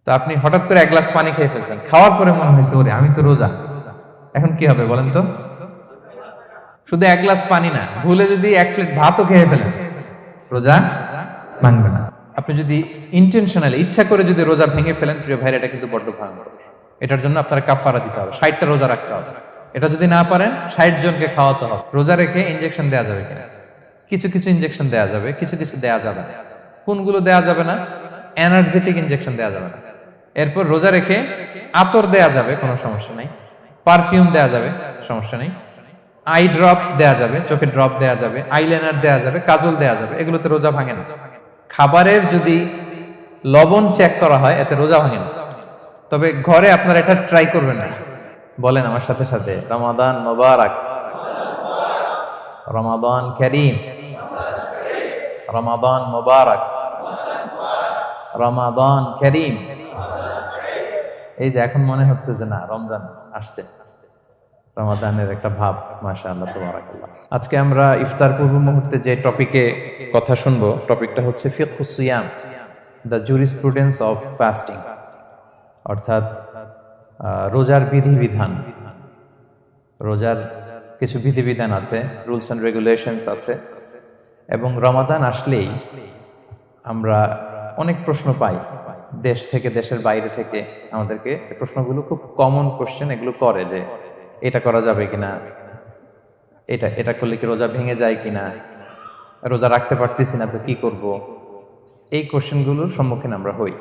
তো আপনি হঠাৎ করে এক গ্লাস পানি খেয়ে ফেলছেন, খাওয়ার পরে মনে হয়েছে ওরে আমি তো রোজা, এখন কি হবে বলেন তো? শুধু এক গ্লাস পানি না, ভুলে যদি এক প্লেট ভাতও খেয়ে ফেলেন, রোজা ভাঙবে না। আপনি যদি ইন্টেনশনালি ইচ্ছা করে যদি রোজা ভেঙে ফেলেন, প্রিয় ভাইরা, এটা কিন্তু বড্ড ভয়ঙ্কর। এটার জন্য আপনার কাফারা দিতে হবে, 60টা রোজা রাখতে হবে। এটা যদি না পারেন 60 জনকে খাওয়াতে হবে। রোজা রেখে ইনজেকশন দেওয়া যাবে কিনা? কিছু কিছু ইনজেকশন দেওয়া যাবে, কিছু কিছু দেওয়া যাবে না। কোনগুলো দেওয়া যাবে না? এনার্জেটিক ইনজেকশন দেওয়া যাবে না। এরপর রোজা রেখে আতর দেওয়া যাবে, কোনো সমস্যা নাই। পারফিউম দেওয়া যাবে, সমস্যা নেই। আই ড্রপ দেওয়া যাবে, চোখে ড্রপ দেওয়া যাবে, আইলাইনার দেওয়া যাবে, কাজল দেওয়া যাবে, এগুলোতে রোজা ভাঙে না। খাবারের যদি লবণ চেক করা হয়, এতে রোজা ভাঙে না। তবে ঘরে আপনারা এটা ট্রাই করবেন না। বলেন আমার সাথে সাথে, রমাদান মোবারক, রমাদান কারীম, রমাদান মোবারক, রমাদান কারীম। এই যে এখন মনে হচ্ছে যে না, রমজান আসছে, রমাদানের একটা ভাব, মাশাআল্লাহ, তাবারাকাল্লাহ। আজকে আমরা ইফতার পূর্ব মুহূর্তে যে টপিকে কথা শুনবো, টপিকটা হচ্ছে ফিকহুস সিয়াম, দ্য জুরিসপ্রুডেন্স অফ ফাস্টিং, অর্থাৎ রোজার বিধিবিধান। রোজার কিছু বিধিবিধান আছে, রুলস অ্যান্ড রেগুলেশনস আছে। এবং রমাদান আসলেই আমরা অনেক প্রশ্ন পাই, দেশ থেকে, দেশের বাইরে থেকে আমাদেরকে প্রশ্নগুলো খুব কমন কোশ্চেন এগুলো করে, যে এটা করা যাবে কিনা, এটা এটা করলে কি রোজা ভেঙে যায় কিনা, রোজা রাখতে পারতেছি না তো কি করব। এই কোশ্চেনগুলোর সম্মুখীন আমরা হই।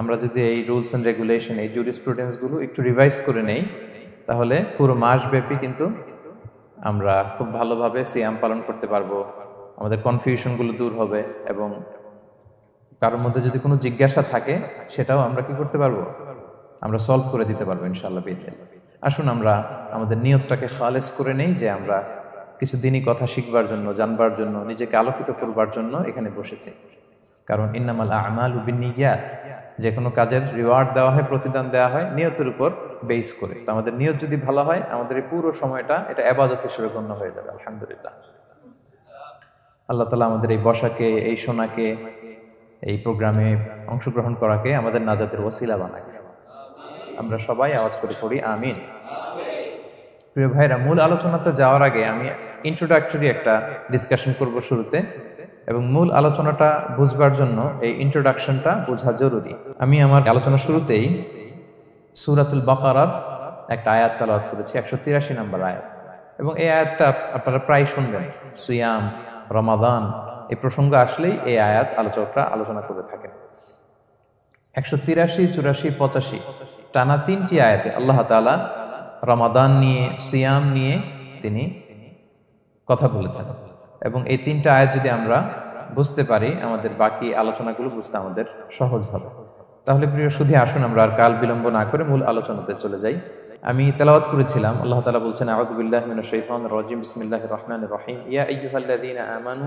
আমরা যদি এই রুলস অ্যান্ড রেগুলেশন, এই জুরিসপ্রুডেন্সগুলো একটু রিভাইজ করে নেই, তাহলে পুরো মাস ব্যাপী কিন্তু আমরা খুব ভালোভাবে সিয়াম পালন করতে পারবো। আমাদের কনফিউশনগুলো দূর হবে, এবং কারোর মধ্যে যদি কোনো জিজ্ঞাসা থাকে সেটাও আমরা কি করতে পারবো, আমরা সলভ করে দিতে পারবো ইনশাআল্লাহ বিইذনিল্লাহ। আসুন আমরা আমাদের নিয়তটাকে খালেস করে নেই, যে আমরা কিছু দিনই কথা শিখবার জন্য, জানবার জন্য, নিজেকে আলোকিত করবার জন্য এখানে বসেছি। কারণ ইন্নামাল আমালু বিন্নিয়াত, যে কোনো কাজের রিওয়ার্ড দেওয়া হয়, প্রতিদান দেওয়া হয় নিয়তের উপর বেস করে। তো আমাদের নিয়ত যদি ভালো হয়, আমাদের এই পুরো সময়টা এটা ইবাদত হিসেবে গণ্য হয়ে যাবে, আলহামদুলিল্লাহ। আল্লাহ তাআলা আমাদের এই বসাকে, এই শোনাকে, এই প্রোগ্রামে অংশগ্রহণ করাকে আমাদের নাজাতের ওসিলা বানায়। আমরা সবাই আওয়াজ করে পড়ি আমিন। প্রিয় ভাইরা, মূল আলোচনাতে যাওয়ার আগে আমি ইন্ট্রোডাক্টরি একটা ডিসকাশন করব শুরুতে, এবং মূল আলোচনাটা বুঝবার জন্য এই ইন্ট্রোডাকশনটা বোঝা জরুরি। আমি আমার আলোচনা শুরুতেই সূরাতুল বাকারার একটা আয়াত তেলাওয়াত করেছি, 183 নম্বর আয়াত। এবং এই আয়াতটা আপনারা প্রায় শুনবেন, সিয়াম, রমাদান এই প্রসঙ্গ আসলেই এই আয়াত আলোচকরা আলোচনা করে থাকেন। 183, 84, 85 টানা 3টি আয়াতে আল্লাহ তাআলা রমাদান নিয়ে, সিয়াম নিয়ে তিনি কথা বলেছেন। এবং এই 3টা আয়াত যদি আমরা বুঝতে পারি, আমাদের বাকি আলোচনাগুলো বুঝতে আমাদের সহজ হবে। তাহলে প্রিয় সুধী, আসুন আমরা আর কাল বিলম্ব না করে মূল আলোচনাতে চলে যাই। আমি তেলাওয়াত করেছিলাম, আল্লাহ তাআলা বলছেন, আউযু বিল্লাহি মিনাশ শাইতানির রাজিম, বিসমিল্লাহির রহমানির রহিম, ইয়া আইয়ুহাল্লাযীনা আমানু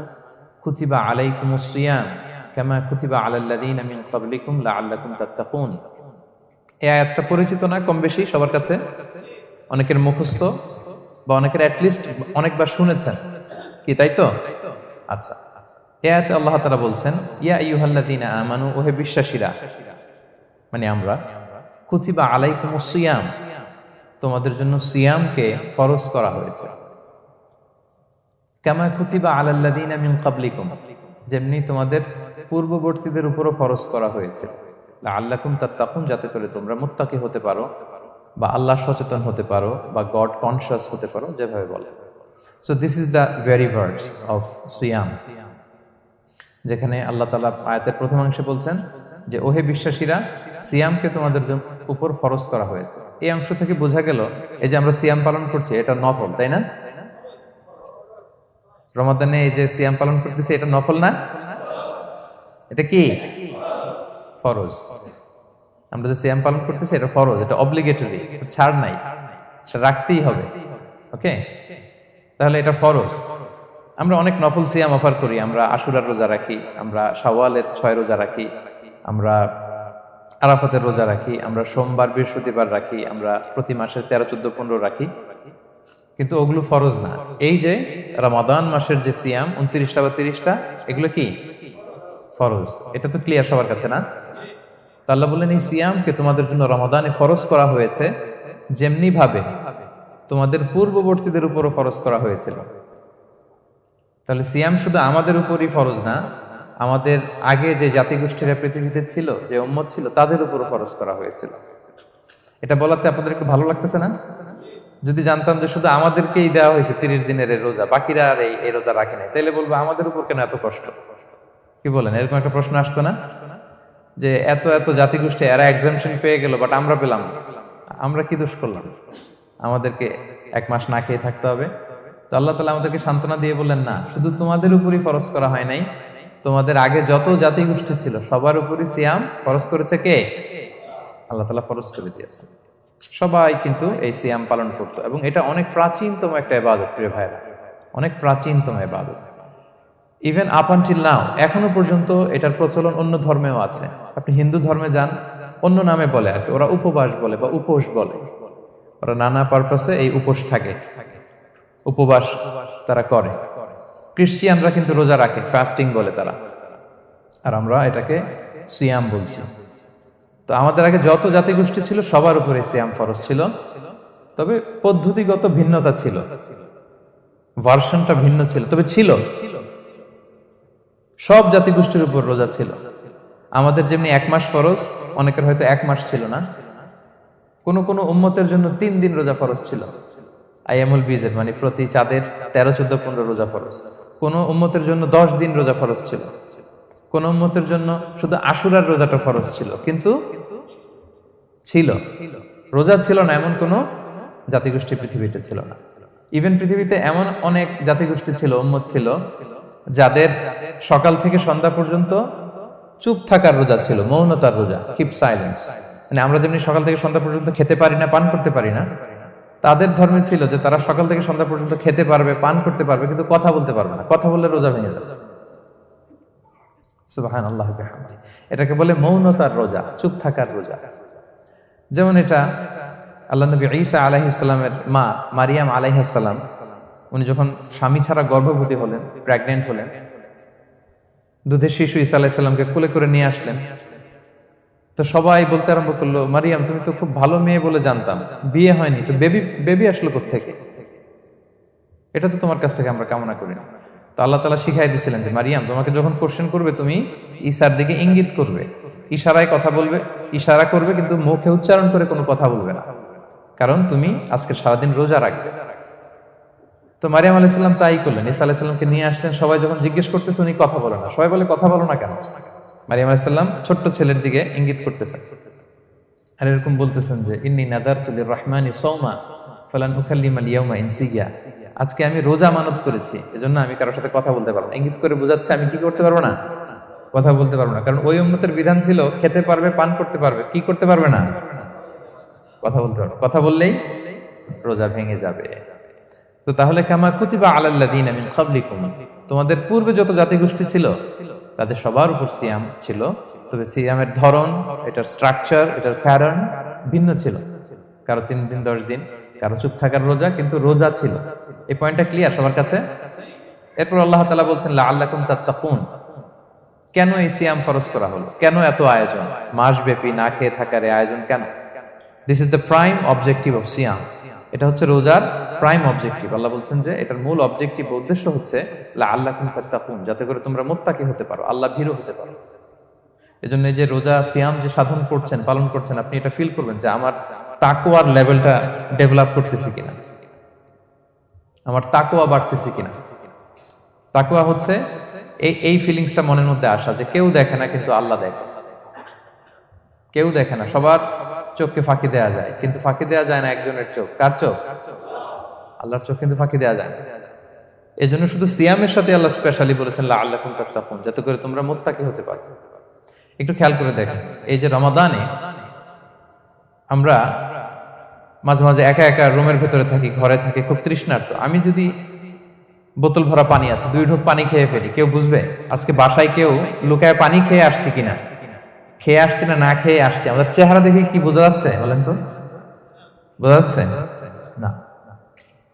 কুতিবা আলাইকুমুস সিয়াম কামা কুতিবা আলাল্লাযীনা মিন ক্বাবলিকুম লাআল্লাকুম তাত্তাকুন। এই আয়াতটা পরিচিত না কম বেশি সবার কাছে? অনেকের মুখস্থ, বা অনেকের অ্যাটলিস্ট অনেকবার শুনেছেন কি, তাই তো? আচ্ছা, এই আয়াতে আল্লাহ তাআলা বলছেন, ইয়া আইয়ুহাল্লাযীনা আমানু, ওহে বিশ্বাসীরা, মানে আমরা, কুতিবা আলাইকুমুস সিয়াম, তোমাদের জন্য সিয়ামকে ফরজ করা হয়েছে, কামা কুতিবা আলাল্লাযীনা মিন ক্বাবলিকুম, যেমনি তোমাদের পূর্ববর্তীদের উপরও ফরজ করা হয়েছে, লাআল্লাকুম তাত্তাকুন, যাতে করে তোমরা মুত্তাকি হতে পারো, বা আল্লাহ সচেতন হতে পারো, বা গড কনশাস হতে পারো, যেভাবে বলে। So this is the very words of সিয়াম, যেখানে আল্লাহ তাআলা আয়াতের প্রথমাংশে বলছেন যে ওহে বিশ্বাসীরা, সিয়ামকে তোমাদের উপর ফরজ করা হয়েছে। এই অংশ থেকে বোঝা গেল, এই যে আমরা সিয়াম পালন করছি এটা নফল, তাই না? রমাদানে এই যে সিয়াম পালন করতেছি এটা নফল না, এটা কি ফরজ। আমরা যে সিয়াম পালন করতেছি এটা ফরজ, এটা অব্লিগেটরি, এটা ছাড় নাই, সেটা রাখতেই হবে। ওকে, তাহলে এটা ফরজ। আমরা অনেক নফল সিয়াম অফার করি, আমরা আশুরার রোজা রাখি, আমরা শাওয়ালের 6 রোজা রাখি, আমরা আরাফাতের রোজা রাখি, আমরা সোমবার বৃহস্পতিবার রাখি, আমরা প্রতি মাসের 13, 14, 15 রাখি, কিন্তু ওগুলো ফরজ না। এই যে রমাদান মাসের যে সিয়াম 29টা বা 30টা, এগুলো কি ফরজ? এটা তো ক্লিয়ার সবার কাছে না? তো আল্লাহ বললেন এই সিয়ামকে তোমাদের জন্য রমাদানে ফরজ করা হয়েছে যেমনি ভাবে তোমাদের পূর্ববর্তীদের উপরও ফরজ করা হয়েছিল। তাহলে সিয়াম শুধু আমাদের উপরই ফরজ না, আমাদের আগে যে জাতিগোষ্ঠীরা পৃথিবীতে ছিল, যে উম্মত ছিল, তাদের উপরও ফরজ করা হয়েছিল। এটা বলাতে আপনাদের একটু ভালো লাগতেছে না? যদি জানতাম যে শুধু আমাদেরকেই দেওয়া হয়েছে 30 দিনের এই রোজা, বাকিরা আর এই রোজা রাখে নাই, তাইলে বলবো আমাদের উপর কেন এত কষ্ট? কি বলেন? এরকম একটা প্রশ্ন আসতো না যে এত এত জাতিগোষ্ঠী এরা এক্সামশন পেয়ে গেল, বাট আমরা পেলাম না। আমরা কি দোষ করলাম? আমাদেরকে 1 মাস না খেয়ে থাকতে হবে? তো আল্লাহ তাআলা আমাদেরকে সান্ত্বনা দিয়ে বললেন, না, শুধু তোমাদের উপরই ফরজ করা হয় নাই, তোমাদের আগে যত জাতিগোষ্ঠী ছিল সবার উপরই সিয়াম ফরজ করেছে কে? আল্লাহ তাআলা ফরজ করে দিয়েছেন। সবাই কিন্তু এই সিয়াম পালন করতো, এবং এটা অনেক প্রাচীনতম একটা ইবাদত প্রিয় ভাইরা, অনেক প্রাচীনতম ইবাদত। ইভেন আপ আনটিল নাও, এখনো পর্যন্ত এটার প্রচলন অন্য ধর্মেও আছে। আপনি হিন্দু ধর্মে যান, অন্য নামে বলে আর কি, ওরা উপবাস বলে বা উপোস বলে। ওরা নানা পারপাসে এই উপোস থাকে, উপবাস তারা করে। ক্রিশ্চিয়ানরা কিন্তু রোজা রাখে, ফাস্টিং বলে তারা, আর আমরা এটাকে সিয়াম বলছি। তো আমাদের আগে যত জাতিগোষ্ঠী ছিল সবার উপরে সিয়াম ফরজ ছিল, তবে পদ্ধতিগত ভিন্নতা ছিল, ভার্সনটা ভিন্ন ছিল, তবে ছিল। সব জাতিগোষ্ঠীর উপর রোজা ছিল। আমাদের যেমনি 1 মাস ফরজ, অনেকের হয়তো 1 মাস ছিল না। কোন কোন উম্মতের জন্য 3 দিন রোজা ফরজ ছিল, আইয়ামুল বীজের, মানে প্রতি চাঁদের 13, 14, 15 রোজা ফরজ। কোন উম্মতের জন্য 10 দিন রোজা ফরজ ছিল, কোন উম্মতের জন্য শুধু আশুরার রোজাটা ফরজ ছিল, কিন্তু ছিল। রোজা ছিল না এমন কোন জাতিগোষ্ঠী পৃথিবীতে ছিল না। ইভেন পৃথিবীতে এমন অনেক জাতিগোষ্ঠী ছিল, উম্মত ছিল, যাদের সকাল থেকে সন্ধ্যা পর্যন্ত চুপ থাকার রোজা ছিল, মৌনতার রোজা, কিপ সাইলেন্স। মানে আমরা যেমনি সকাল থেকে সন্ধ্যা পর্যন্ত খেতে পারি না, পান করতে পারি না, তাদের ধর্মে ছিল যে তারা সকাল থেকে সন্ধ্যা পর্যন্ত খেতে পারবে, পান করতে পারবে, কিন্তু কথা বলতে পারবে না। কথা বললে রোজা ভেঙে যাবে। সুবহানাল্লাহ বিহামদিহি। এটাকে বলে মৌনতার রোজা, চুপ থাকার রোজা। যেমন এটা আল্লাহ নবী ঈসা আলাইহিস সালামের মা মারিয়াম আলাইহিস সালাম, উনি যখন স্বামী ছাড়া গর্ভবতী হলেন, প্রেগন্যান্ট হলেন, দুধের শিশু ঈসা আলাইহিস সালামকে কোলে করে নিয়ে আসলেন। তো সবাই বলতে আরম্ভ করলো, মারিয়াম তুমি তো খুব ভালো মেয়ে বলে জানতাম, বিয়ে হয়নি, তো বেবি আসলো কোত্থেকে? এটা তো তোমার কাছ থেকে আমরা কামনা করি না। তো আল্লাহ তাআলা শিখাই দিয়েছিলেন যে মারিয়াম, তোমাকে যখন কোশ্চেন করবে তুমি ঈসার দিকে ইঙ্গিত করবে, ইশারায় কথা বলবে, ইশারা করবে, কিন্তু মুখে উচ্চারণ করে কোনো কথা বলবে না, কারণ তুমি আজকে সারাদিন রোজা রাখবে। তো মারিয়াম আলাইহিস সালাম তাই করলেন, ঈসা আলাইহিস সালামকে নিয়ে আসলেন। সবাই যখন জিজ্ঞেস করতেছে উনি কথা বলে না, সবাই বলে কথা বলো না কেন? মারিয়াম আলাইহিস সালাম ছোট্ট ছেলের দিকে ইঙ্গিত করতেছেন, আর এরকম বলতেছেন যে ইন্নী নাযারতু লির-রাহমানি সাওমা ফালান উকাল্লিমাল ইয়াওমা ইনসিয়া, আজকে আমি রোজা মানত করেছি, এজন্য আমি কারোর সাথে কথা বলতে পারবো না। ইঙ্গিত করে বোঝাচ্ছে আমি কি করতে পারবো না? কথা বলতে পারবো না। কারণ ওই উম্মতের বিধান ছিল খেতে পারবে, পান করতে পারবে, কি করতে পারবে না? কথা বলতে পারবে। কথা বললেই রোজা ভেঙে যাবে। তো তাহলে কামা কুতিবা আলাল্লাযিনা মিন ক্বাবলিকুম, তোমাদের পূর্বে যত জাতিগোষ্ঠী ছিল তাদের সবার উপর সিয়াম ছিল, তবে সিয়ামের ধরন, এটার স্ট্রাকচার, এটার প্যাটার্ন ভিন্ন ছিল। কারো 3 দিন 10 দিন, কারো চুপ থাকার রোজা, কিন্তু রোজা ছিল। এই পয়েন্টটা ক্লিয়ার সবার কাছে? এরপর আল্লাহ তাআলা বলছেন লাআল্লাকুম তাত্তাকুন, কেন এই সিয়াম ফরজ করা হলো? কেন এত আয়োজন? মাসব্যাপী না খেয়ে থাকার এই আয়োজন কেন? This is the prime objective of সিয়াম। এটা হচ্ছে রোজার প্রাইম অবজেক্টিভ। আল্লাহ বলছেন যে এটার মূল অবজেক্টিভ, উদ্দেশ্য হচ্ছে লাআল্লাকুম তাত্তাকুন, যাতে করে তোমরা মুত্তাকি হতে পারো, আল্লাহ ভীরু হতে পারো। এজন্য এই যে রোজা সিয়াম যে সাধন করছেন, পালন করছেন, আপনি এটা ফিল করবেন যে আমার তাকওয়ার লেভেলটা ডেভেলপ করতেছি কিনা, আমার তাকওয়া বাড়তেছে কিনা। তাকওয়া হচ্ছে এই ফিলিংসটা মনের মধ্যে আসা যে কেউ দেখে না কিন্তু আল্লাহ দেখে। কেউ দেখে না, সবার চোখকে ফাঁকি দেয়া যায়, কিন্তু ফাঁকি দেয়া যায় না একজনের চোখ। কার চোখ? আল্লাহর চোখ কিন্তু ফাঁকি দেয়া যায় না। এই জন্য শুধু সিয়ামের সাথে আল্লাহ স্পেশালি বলেছেন লাআল্লাকুম তাত্তাকুন, যাতে করে তোমরা মুত্তাকি হতে পারো। একটু খেয়াল করে দেখেন, এই যে রমাদানে আমরা মাঝে মাঝে একা একা রুমের ভেতরে থাকি, ঘরে থাকি, খুব তৃষ্ণার্ত। আমি যদি বোতল ভরা পানি আছে 2 ঢোক পানি খেয়ে ফেলি, কেউ বুঝবে? আজকে বাসায় কেউ লুকায় পানি খেয়ে আসছে কিনা, খেয়ে আসছে না খেয়ে আসছে, আমাদের চেহারা দেখে কি বোঝা যাচ্ছে বলেন তো? বোঝা যাচ্ছে না।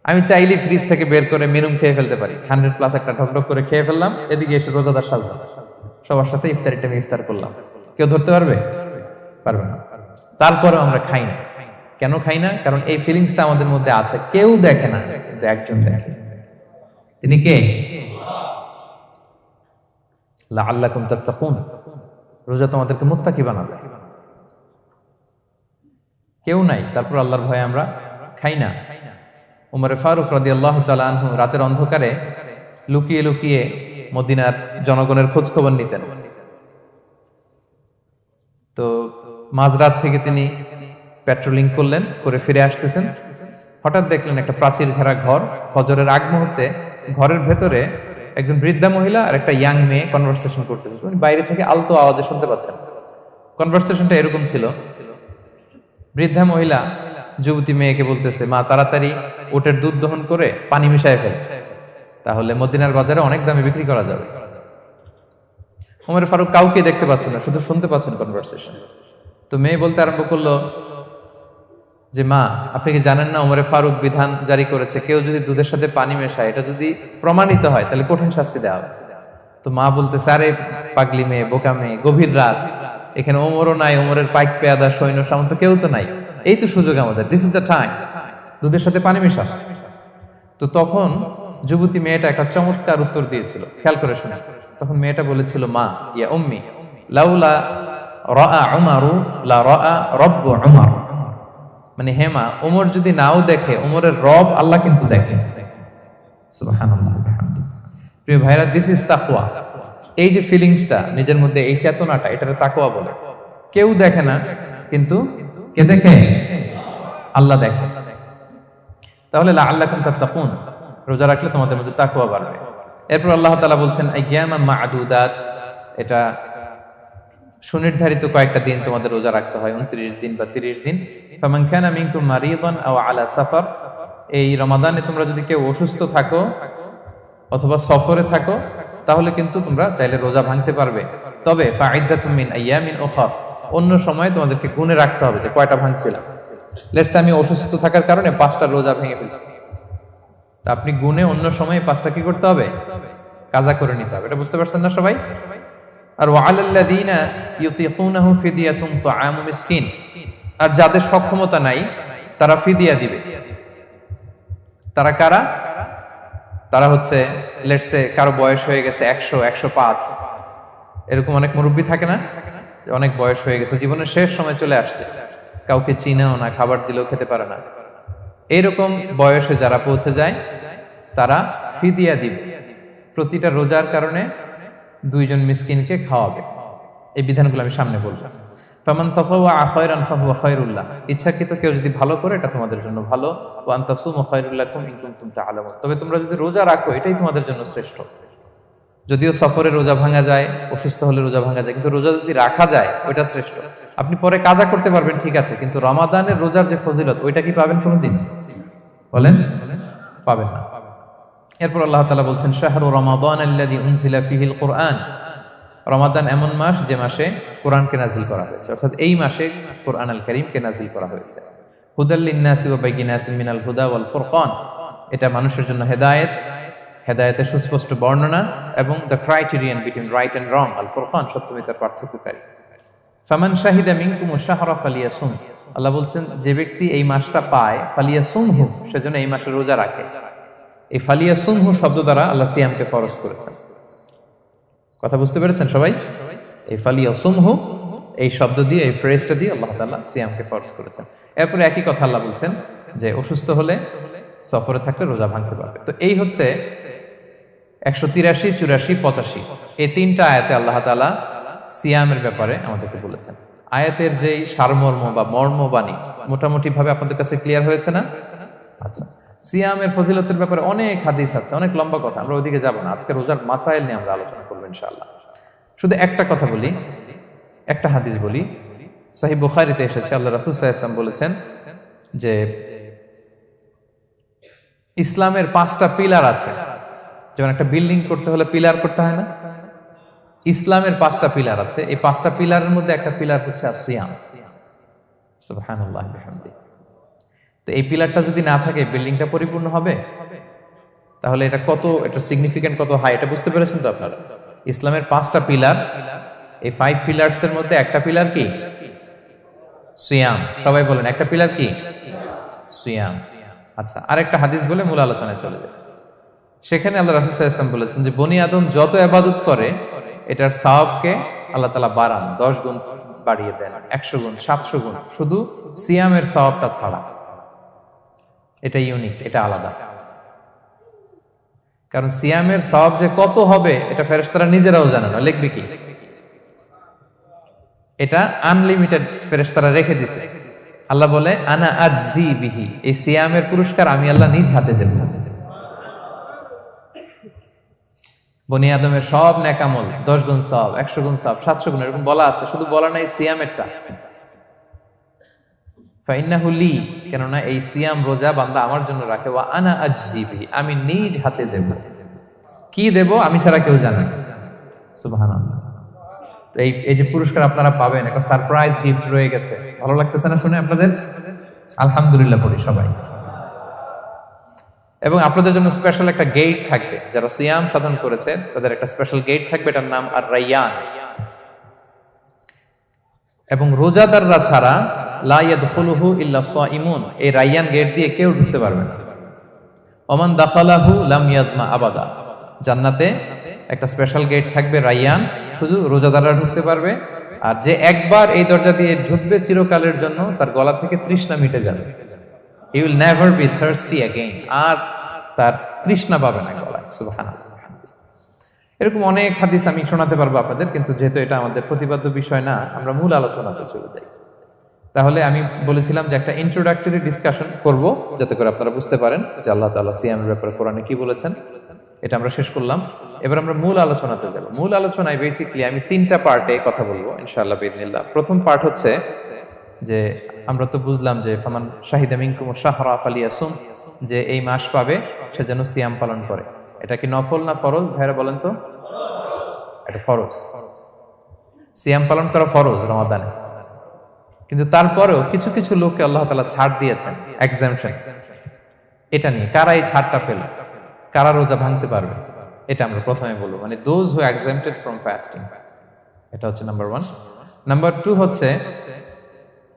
আমি চাইলে ফ্রিজ থেকে বের করে মিনুম খেয়ে ফেলতে পারি, 100+ একটা ঢকঢক করে খেয়ে ফেললাম, এদিকে এসে রোজাদার সাজলাম, সবার সাথে ইফতারিটা আমি ইফতার করলাম, কেউ ধরতে পারবে? পারবে না। তারপরেও আমরা খাই না। কেন খাই না? কারণ এই ফিলিংসটা আমাদের মধ্যে আছে। কেউ দেখে না, কিন্তু একজন দেখে। তিনি কে? লাআল্লাকুম তাত্তাকুন। রোজা তোমাদেরকে মুত্তাকি বানাবে। কেউ নাই, তারপর আল্লাহর ভয়ে আমরা খাই না। উমরে ফারুক রাদিয়াল্লাহু তাআলা আনহু রাতের অন্ধকারে লুকিয়ে লুকিয়ে মদিনার জনগণের খোঁজ খবর নিতেন। তো মাঝরাত থেকে তিনি পেট্রোলিং করলেন, করে ফিরে আসতেছেন। হঠাৎ দেখলেন একটা প্রাচীর ঘেরা ঘর। ফজরের আগ মুহূর্তে ঘরের ভেতরে একজন বৃদ্ধা মহিলা আর একটা ইয়াং মেয়ে কনভারসেশন করতেছে। উনি বাইরে থেকে আলতো আওয়াজে শুনতে পাচ্ছেন। কনভারসেশনটা এরকম ছিল, বৃদ্ধা মহিলা যুবতী মেয়েকে বলতেছে, মা তাড়াতাড়ি উটের দুধ দহন করে পানি মিশায় ফেল, তাহলে মদিনার বাজারে অনেক দামে বিক্রি করা যাবে। ওমর ফারুক কাউকে দেখতে পাচ্ছেন না, শুধু শুনতে পাচ্ছেন কনভারসেশন। তো মেয়ে বলতে আরম্ভ করলো যে, মা আপনি কি জানেন না ওমরে ফারুক বিধান জারি করেছে, কেউ যদি দুধের সাথে পানি মেশায়, এটা যদি প্রমাণিত হয় তাহলে কঠিন শাস্তি দেওয়া হবে। তো মা বলতেছে, আরে পাগলি মেয়ে, বোকা মেয়ে, গভীর রাত, এখানে ওমরও নাই, ওমরের পাইক পেয়াদা সৈন্য সামন্ত কেউ তো নাই, এই তো সুযোগ আমাদের, দিস ইজ দ্য টাইম, দুধের সাথে পানি মেশা। তো তখন যুবতী মেয়েটা একটা চমৎকার উত্তর দিয়েছিল, খেয়াল করে শুনে। তখন মেয়েটা বলেছিল, মা ইয়া উম্মি লাউলা রাআ উমারু লা রাআ রাব্বু উমার। মানে হে মা, ওমর যদি নাও দেখে, ওমরের রব আল্লাহ কিন্তু দেখে। সুবহানাল্লাহ বিহামদি। প্রিয় ভাইরা, দিস ইজ তাকওয়া। এই যে ফিলিংসটা নিজের মধ্যে, এই চেতনাটা, এটারে তাকওয়া বলে। কেউ দেখে না, কিন্তু কে দেখে? আল্লাহ দেখে। তাহলে লাআল্লাকুম তাত্তাকুন, রোজা রাখলে তোমাদের মধ্যে তাকওয়া বাড়বে। এরপর আল্লাহ তাআলা বলছেন আইয়ামান মা'দুদাত, এটা সুনির্ধারিত কয়েকটা দিন তোমাদের রোজা রাখতে হয়, 29 দিন বা 30 দিন। ফামান কানা মিনকুম মারিদান আও আলা সাফার, এই রমাদানে তোমরা যদি কেউ অসুস্থ থাকো অথবা সফরে থাকো, তাহলে কিন্তু তোমরা চাইলে রোজা ভাঙতে পারবে। তবে ফাইদ্দাতুম মিন আইয়ামিন উখর, অন্য সময় তোমাদেরকে গুণে রাখতে হবে যে কয়টা ভাঙছিলাম। লেটস সে আমি অসুস্থ থাকার কারণে 5টা রোজা ভেঙে ফেলছি, তা আপনি গুণে অন্য সময় 5টা কি করতে হবে? কাজা করে নিতে হবে। এটা বুঝতে পারছেন না সবাই? আর ওয়ালাল্লাযীনা ইউতিকুনাহু ফিদিয়াতুন তুআমু মিসকিন, আর যাদের সক্ষমতা নাই তারা ফিদিয়া দিবে। তারা কারা? তারা হচ্ছে লেটস সে কারো বয়স হয়ে গেছে 100, 105, এরকম অনেক মুরব্বী থাকে না, অনেক বয়স হয়ে গেছে, জীবনের শেষ সময় চলে আসছে, কাউকে চিনেও না, খাবার দিলেও খেতে পারে না। এরকম বয়সে যারা পৌঁছে যায় তারা ফিদিয়া দিবে। প্রতিটা রোজার কারণে 2 জন মিসকিনকে খাওয়াবে। এই বিধানগুলো আমি সামনে বলবো। ফামান তাতাওয়া খায়রান ফাহুয়া খায়রুল লাহ, ইচ্ছাকৃত কেউ যদি ভালো করে এটা তোমাদের জন্য ভালো। ওয়া আন তাসুমু খায়রুল লাকুম ইন কুনতুম তা'লামুন, তবে তোমরা যদি রোজা রাখো এটাই তোমাদের জন্য শ্রেষ্ঠ। যদিও সফরে রোজা ভাঙা যায়, অসুস্থ হলে রোজা ভাঙা যায়, কিন্তু রোজা যদি রাখা যায় ওইটা শ্রেষ্ঠ। আপনি পরে কাজা করতে পারবেন, ঠিক আছে, কিন্তু রমাদানের রোজার যে ফজিলত ওইটা কি পাবেন কোনোদিন? বলেন, পাবেন না। এরপর আল্লাহ তাআলা বলছেন শাহরু রমাদান আল্লাযী উনজিলা ফীহিল কুরআন, রমাদান এমন মাস যে মাসে কোরআনকে নাজিল করা হয়েছে, অর্থাৎ এই মাসে কোরআন আল কারীমকে নাজিল করা হয়েছে। হুদাল লিন-নাসি ওয়া বাইয়িনাতিন মিনাল হুদা ওয়াল ফুরকান, এটা মানুষের জন্য হেদায়েত, হেদায়েতের সুস্পষ্ট বর্ণনা, এবং the criterion between right and wrong, আল ফুরকান সত্যমিতার পার্থক্যকারী। ফামান শাহিদা মিনকুম শাহরা ফালিয়াসুম, আল্লাহ বলছেন যে ব্যক্তি এই মাসটা পায়, ফালিয়াসুমহু, সেজন্য এই মাসে রোজা রাখে। এই ফালিয়াসুমহু শব্দ দ্বারা আল্লাহ সিয়ামকে ফরজ করেছেন। কথা বুঝতে পেরেছেন সবাই? এই ফালিয়াসুমহু এই শব্দ দিয়ে, এই ফ্রেজটা দিয়ে আল্লাহ তাআলা সিয়ামকে ফরজ করেছেন। এরপরে একই কথা আল্লাহ বলছেন যে অসুস্থ হলে, সফরে থাকলে রোজা ভাঙতে পারবে। তো এই হচ্ছে 183, 84, 85 এই 3টা আয়াতে আল্লাহ তাআলা সিয়ামের ব্যাপারে আমাদেরকে বলেছেন। আয়াতের যেই সারমর্ম বা মর্মবাণী মোটামুটি ভাবে আপনাদের কাছে ক্লিয়ার হয়েছে না? আচ্ছা, সিয়ামের ফজিলতের ব্যাপারে অনেক হাদিস আছে, অনেক লম্বা কথা, আমরা ওইদিকে যাব না। আজকে রোজার মাসাইল নিয়ে আমরা আলোচনা করবো ইনশাআল্লাহ। শুধু একটা কথা বলি, একটা হাদিস বলি। সহিহ বুখারীতে এসেছে, আল্লাহ রাসূল সাল্লাল্লাহু আলাইহি ওয়াসাল্লাম বলেছেন যে ইসলামের 5টা পিলার আছে। যেমন একটা বিল্ডিং করতে হলে পিলার করতে হয় না? ইসলামের 5টা পিলার আছে। এই 5টা পিলারের মধ্যে একটা পিলার হচ্ছে সিয়াম। সুবহানাল্লাহ বিহামদি। তো এই পিলারটা যদি না থাকে বিল্ডিংটা পরিপূর্ণ হবে? তাহলে এটা কত, এটা সিগনিফিকেন্ট কত হাই, এটা বুঝতে পেরেছেন তো আপনারা? ইসলামের 5টা পিলার, এই 5 পিলার্স এর মধ্যে একটা পিলার কি? সিয়াম। সবাই বলেন একটা পিলার কি? সিয়াম। আচ্ছা, আরেকটা হাদিস বলে মূল আলোচনায় চলে যায়। সেখানে আল্লাহ রাসূল সাল্লাল্লাহু আলাইহি ওয়াসাল্লাম বলেছেন যে বনি আদম যত ইবাদত করে এটার সওয়াবকে আল্লাহ তাআলা বাড়ান, 10 গুণ বাড়িয়ে দেন, 100 গুণ, 700 গুণ, শুধু সিয়ামের সওয়াবটা ছাড়া। এটা ইউনিক, এটা আলাদা। কারণ সিয়ামের সওয়াব যে কত হবে এটা ফেরেশতারা নিজেরাও জানে না, লিখবে কি? এটা আনলিমিটেড ফেরেশতারা রেখে দিছে। আল্লাহ বলে আনা আজজি বিহি, এই সিয়ামের পুরস্কার আমি আল্লাহ নিজ হাতে দেব। বনি আদমের সব নেক আমল 10 গুণ সওয়াব, 100 গুণ সওয়াব, 700 গুণ, এরকম বলা আছে, শুধু বলা নাই সিয়ামেরটা। ফাইন্নাহু লি, কেননা এই সিয়াম রোজা বান্দা আমার জন্য রাখে, ওয়া আনা আজজি বিহি, আমি নিজ হাতে দেব। কি দেব আমি ছাড়া কেউ জানে না। সুবহানাল্লাহ। তো এই যে পুরস্কার আপনারা পাবেন, একটা সারপ্রাইজ গিফট রয়ে গেছে। ভালো লাগতেছে না শুনে আপনাদের? আলহামদুলিল্লাহ পড়ি সবাই। এবং আপনাদের জন্য স্পেশাল একটা গেট থাকবে, যারা সিয়াম সাধন করেছে তাদের একটা স্পেশাল গেট থাকবে, এটার নাম আর রাইয়ান। এবং রোজাদাররা ছাড়া লা ইয়াদখুলুহু ইল্লা সাইমুন, এই রাইয়ান গেট দিয়ে কেউ ঢুকতে পারবে না। ওমান দাখালাহু লাম ইয়াদমা আবাদা, জান্নাতে একটা স্পেশাল গেট থাকবে রাইয়ান, শুধু রোজাদাররা ঢুকতে পারবে। আর যে একবার এই দরজা দিয়ে ঢুকবে চিরকালের জন্য তার গলা থেকে তৃষ্ণা মিটে যাবে। He will never be thirsty again, আর তার তৃষ্ণা পাবে না গলায়। সুবহানাল্লাহ। এরকম অনেক হাদিস আমি শোনাতে পারবো আপনাদের, কিন্তু যেহেতু এটা আমাদের প্রতিপাদ্য বিষয় না, আমরা মূল আলোচনাতে চলে যাই। তাহলে আমি বলেছিলাম যে একটা ইন্ট্রোডাক্টরি ডিসকাশন করব, যাতে করে আপনারা বুঝতে পারেন যে আল্লাহ তাআলা সিয়ামের ব্যাপারে কোরআনে কি বলেছেন। এটা আমরা শেষ করলাম, এবার আমরা মূল আলোচনাতে যাব। মূল আলোচনায় বেসিক্যালি আমি 3টা পার্টে কথা বলবো ইনশাআল্লাহ বিইذنিল্লাহ। প্রথম পার্ট হচ্ছে যে আমরা তো বুঝলাম যে ফামান শাহিদা মিনকুম শাহরা ফালিয়াসুম, যে এই মাস পাবে সে যেন সিয়াম পালন করে। এটা কি নফল না ফরজ ভাইরা বলেন তো? এটা ফরজ। সিয়াম পালন করা ফরজ রমাদানে। কিন্তু তারপরেও কিছু কিছু লোককে আল্লাহ তাআলা ছাড় দিয়েছেন, এক্সাম্পশন। এটা নিয়ে কারা এই ছাড়টা পেল, কারা রোজা ভাঙতে পারবে, এটা আমরা প্রথমে বলবো। মানে দোজ হু এক্সাম্পটেড ফ্রম ফাস্টিং, এটা হচ্ছে নাম্বার 1। নাম্বার 2 হচ্ছে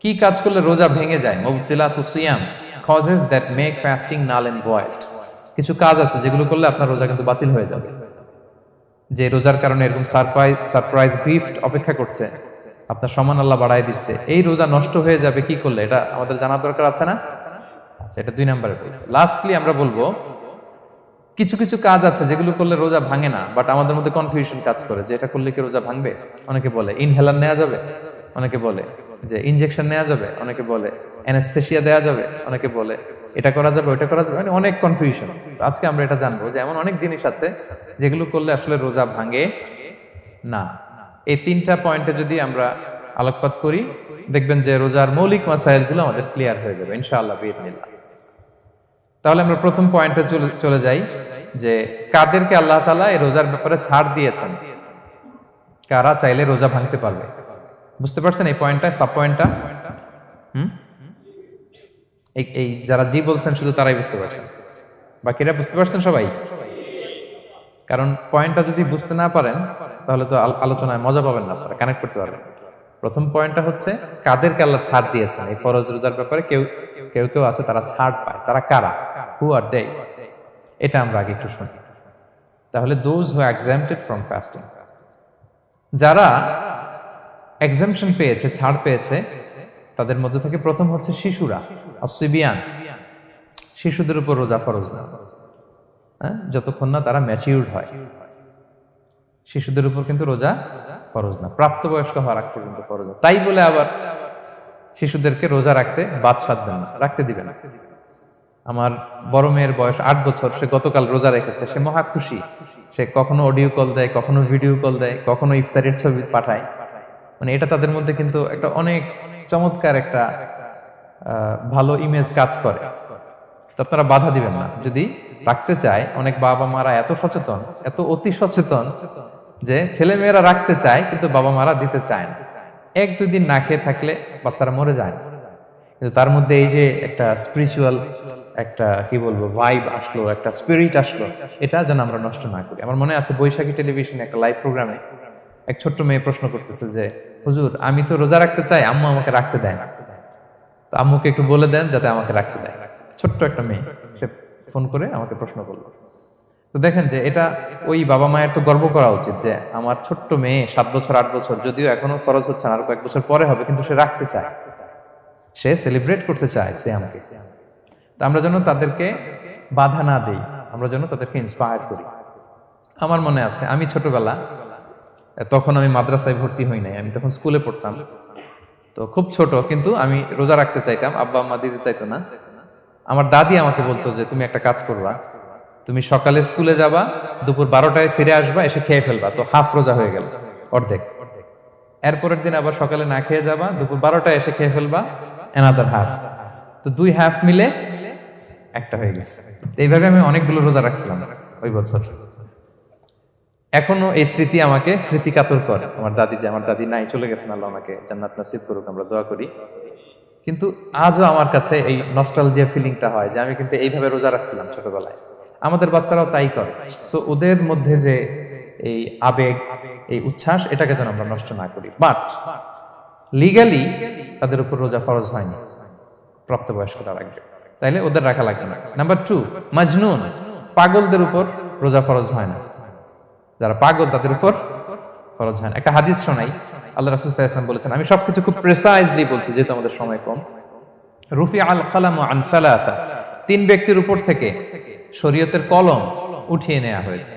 কি কাজ করলে রোজা ভেঙে যায়। মুবতিলাতুস সিয়াম, causes that make fasting null and void. কিছু কাজ আছে যেগুলো করলে আপনার রোজা কিন্তু বাতিল হয়ে যাবে। যে রোজার কারণে এরকম সারপ্রাইজ গিফট অপেক্ষা করছে, আপনার সম্মান আল্লাহ বাড়ায় দিচ্ছে, এই রোজা নষ্ট হয়ে যাবে কি করলে, এটা আমাদের জানার দরকার আছে না? আচ্ছা, এটা 2 নম্বরে। লাস্টলি আমরা বলবো কিছু কিছু কাজ আছে যেগুলো করলে রোজা ভাঙে না, বাট আমাদের মধ্যে কনফিউশন কাজ করে যে এটা করলে কি রোজা ভাঙবে। অনেকে বলে ইনহেলার নেওয়া যাবে, অনেকে বলে যে ইনজেকশন নেওয়া যাবে, অনেকে বলে অ্যানেস্থেসিয়া দেওয়া যাবে, অনেকে বলে এটা করা যাবে ওটা করা যাবে, মানে অনেক কনফিউশন। আজকে আমরা এটা জানবো যে এমন অনেক জিনিস আছে যেগুলো করলে আসলে রোজা ভাঙে না। এই 3টা পয়েন্টে যদি আমরা আলোকপাত করি, দেখবেন যে রোজার মৌলিক মাসাইলগুলো আমাদের ক্লিয়ার হয়ে যাবে ইনশাআল্লাহ বিইذনিল্লাহ। তাহলে আমরা প্রথম পয়েন্টে চলে যাই যে কাদেরকে আল্লাহ তাআলা এই রোজার ব্যাপারে ছাড় দিয়েছেন, কারা চাইলে রোজা ভাঙতে পারবে। বুঝতে পারছেন এই পয়েন্টটা, সাব পয়েন্টটা? এই যারা জি বলছেন শুধু তারাই বুঝতে পারছেন, বাকিরা বুঝতে পারছেন সবাই? কারণ পয়েন্টটা যদি বুঝতে না পারেন তাহলে তো আলোচনায় মজা পাবেন না, আপনারা কানেক্ট করতে পারবেন। প্রথম পয়েন্টটা হচ্ছে কাদেরকে আল্লাহ ছাড় দিয়েছেন এই ফরজ রোজার ব্যাপারে। কেউ কেউ আছে তারা ছাড় পায়, তারা কারা? হু আর দে? এটা আমরা আগে একটু শুনি। তাহলে দোজ হু এক্সাম্পটেড ফ্রম ফাস্টিং, যারা এক্সাম্পশন পেয়েছে, ছাড় পেয়েছে, তাদের মধ্যে থেকে প্রথম হচ্ছে শিশুরা, আসিবিয়ান। শিশুদের উপর রোজা ফরজ না, যতক্ষণ না তারা ম্যাচিউরড হয়। শিশুদের উপর কিন্তু রোজা ফরজ না, প্রাপ্তবয়স্ক হওয়ার আগ পর্যন্ত ফরজ। তাই বলে আবার শিশুদেরকে রোজা রাখতে বাদ সাধবেন না, রাখতে দিবেন না। আমার বড় মেয়ের বয়স 8 বছর, সে গতকাল রোজা রেখেছে, সে মহা খুশি। সে কখনো অডিও কল দেয়, কখনো ভিডিও কল দেয়, কখনো ইফতারের ছবি পাঠায়। মানে এটা তাদের মধ্যে কিন্তু একটা অনেক চমৎকার একটা ভালো ইমেজ কাজ করে। তো আপনারা বাধা দিবেন না যদি রাখতে চায়। অনেক বাবা মারা এত সচেতন, এত অতি সচেতন যে ছেলে মেয়েরা রাখতে চায় কিন্তু বাবা মারা দিতে চায় না। 1-2 দিন না খেয়ে থাকলে বাচ্চারা মরে যায়, কিন্তু তার মধ্যে এই যে একটা স্পিরিচুয়াল একটা কি বলবো ভাইব আসলো, একটা স্পিরিট আসলো, এটা যেন আমরা নষ্ট না করি। আমার মনে আছে বৈশাখী টেলিভিশনে একটা লাইভ প্রোগ্রামে এক ছোট্ট মেয়ে প্রশ্ন করতেছে যে হুজুর আমি তো রোজা রাখতে চাই, আম্মু আমাকে রাখতে দেয় না। তো আম্মুকে একটু বলে দেন যাতে আমাকে রাখতে দেয়। ছোট্ট একটা মেয়ে, সে ফোন করে আমাকে প্রশ্ন করলো। তো দেখেন যে এটা ওই বাবা মায়ের তো গর্ব করা উচিত যে আমার ছোট্ট মেয়ে 7 বছর 8 বছর, যদিও এখনো খরচ হচ্ছে না, আর কয়েক বছর পরে হবে, কিন্তু সে রাখতে চায়, সে সেলিব্রেট করতে চায় সিয়ামকে। তো আমরা যেন তাদেরকে বাধা না দেই, আমরা যেন তাদেরকে ইন্সপায়ার করি। আমার মনে আছে আমি ছোটবেলা, তখন আমি মাদ্রাসায় ভর্তি হই নাই, আমি তখন স্কুলে পড়তাম, তো খুব ছোট, কিন্তু আমি রোজা রাখতে চাইতাম, আব্বা আম্মা দিতে চাইতো না। আমার দাদি আমাকে বলতো যে তুমি একটা কাজ করবা, তুমি সকালে স্কুলে যাবা, দুপুর 12টায় ফিরে আসবা, এসে খেয়ে ফেলবা, তো হাফ রোজা হয়ে গেল, অর্ধেক। এরপরের দিন আবার সকালে না খেয়ে যাবা, দুপুর 12টায় এসে খেয়ে ফেলবা, অ্যানাদার হাফ, তো 2 হাফ মিলে একটা হয়ে গেছে। এইভাবে আমি অনেকগুলো রোজা রাখছিলাম ওই বছর। এখনো এই স্মৃতি আমাকে স্মৃতিকাতর করে। আমার দাদি, যে আমার দাদি নাই, চলে গেছেন, আল্লাহ আমাকে জান্নাত নসিব করুক, আমরা দোয়া করি। কিন্তু আজও আমার কাছে এই নস্টালজিয়া ফিলিংটা হয় যে আমি কিন্তু এইভাবে রোজা রাখছিলাম ছোটবেলায়। আমাদের বাচ্চারাও তাই করে। সো ওদের মধ্যে যে এই আবেগ, এই উচ্ছ্বাস, এটাকে যেন আমরা নষ্ট না করি। বাট লিগালি তাদের উপর রোজা ফরজ হয়নি, প্রাপ্তবয়স্করা রাখবে, তাইলে ওদের রাখা লাগবে না। নাম্বার 2, মাজনুন, পাগলদের উপর রোজা ফরজ হয় না, যারা পাগল তাদের উপর ফরজ হয় না। একটা হাদিস শোনাই, আল্লাহ রাসূল সাল্লাল্লাহু আলাইহি ওয়াসাল্লাম বলেছেন, আমি সবকিছু খুব প্রিসাইজলি বলছি যেহেতু আমাদের সময় কম। রুফি আল কালাম আন সালাসা, 3 ব্যক্তির উপর থেকে শরীয়তের কলম উঠিয়ে নেওয়া হয়েছে।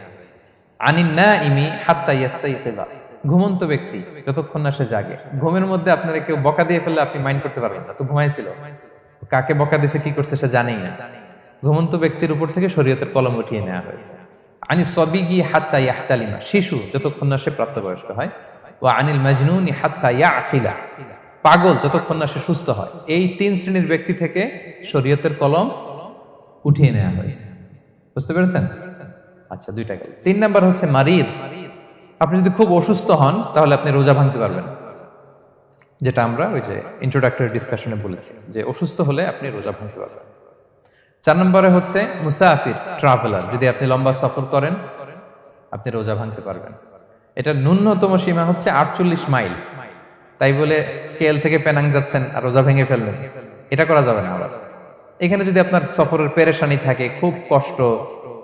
আনিন নাইমি হাত্তা ইয়াস্তাইকিযা, ঘুমন্ত ব্যক্তি যতক্ষণ না সে জাগে। ঘুমের মধ্যে আপনারা কেউ বকা দিয়ে ফেললে আপনি মাইন্ড করতে পারবেন না, তো ঘুমাইছিল, কাকে বকা দিয়েছে কি করছে সে জানেই না। ঘুমন্ত ব্যক্তির উপর থেকে শরীয়তের কলম উঠিয়ে নেওয়া হয়েছে। আনি সবিগি হাত্তা ইয়াহতালিমা, শিশু যতক্ষণ না সে প্রাপ্তবয়স্ক হয়। ওয়া আনিল মাজনুনি হাত্তা ইয়াকিলা, পাগল যতক্ষণ না সে সুস্থ হয়। এই 3 শ্রেণীর ব্যক্তি থেকে শরীয়তের কলম উঠিয়ে নেওয়া হয়েছে। বুঝতে পেরেছেন? আচ্ছা, 2টা গেল। 3 নাম্বার হচ্ছে মারিদ, আপনি যদি খুব অসুস্থ হন তাহলে আপনি রোজা ভাঙতে পারবেন, যেটা আমরা ওই যে ইন্ট্রোডাক্টরি ডিসকাশনে বলেছি যে অসুস্থ হলে আপনি রোজা ভাঙতে পারবেন। 4 নম্বরে হচ্ছে মুসাফির, ট্রাভেলার, যদি আপনি লম্বা সফর করেন আপনি রোজা ভাঙতে পারবেন। এটা ন্যূনতম সীমা হচ্ছে 48 মাইল। তাই বলে কেএল থেকে পেনাং যাচ্ছেন আর রোজা ভেঙে ফেললেন, এটা করা যাবে না। আবার এখানে যদি আপনার সফরের পেরেশানি থাকে, খুব কষ্ট,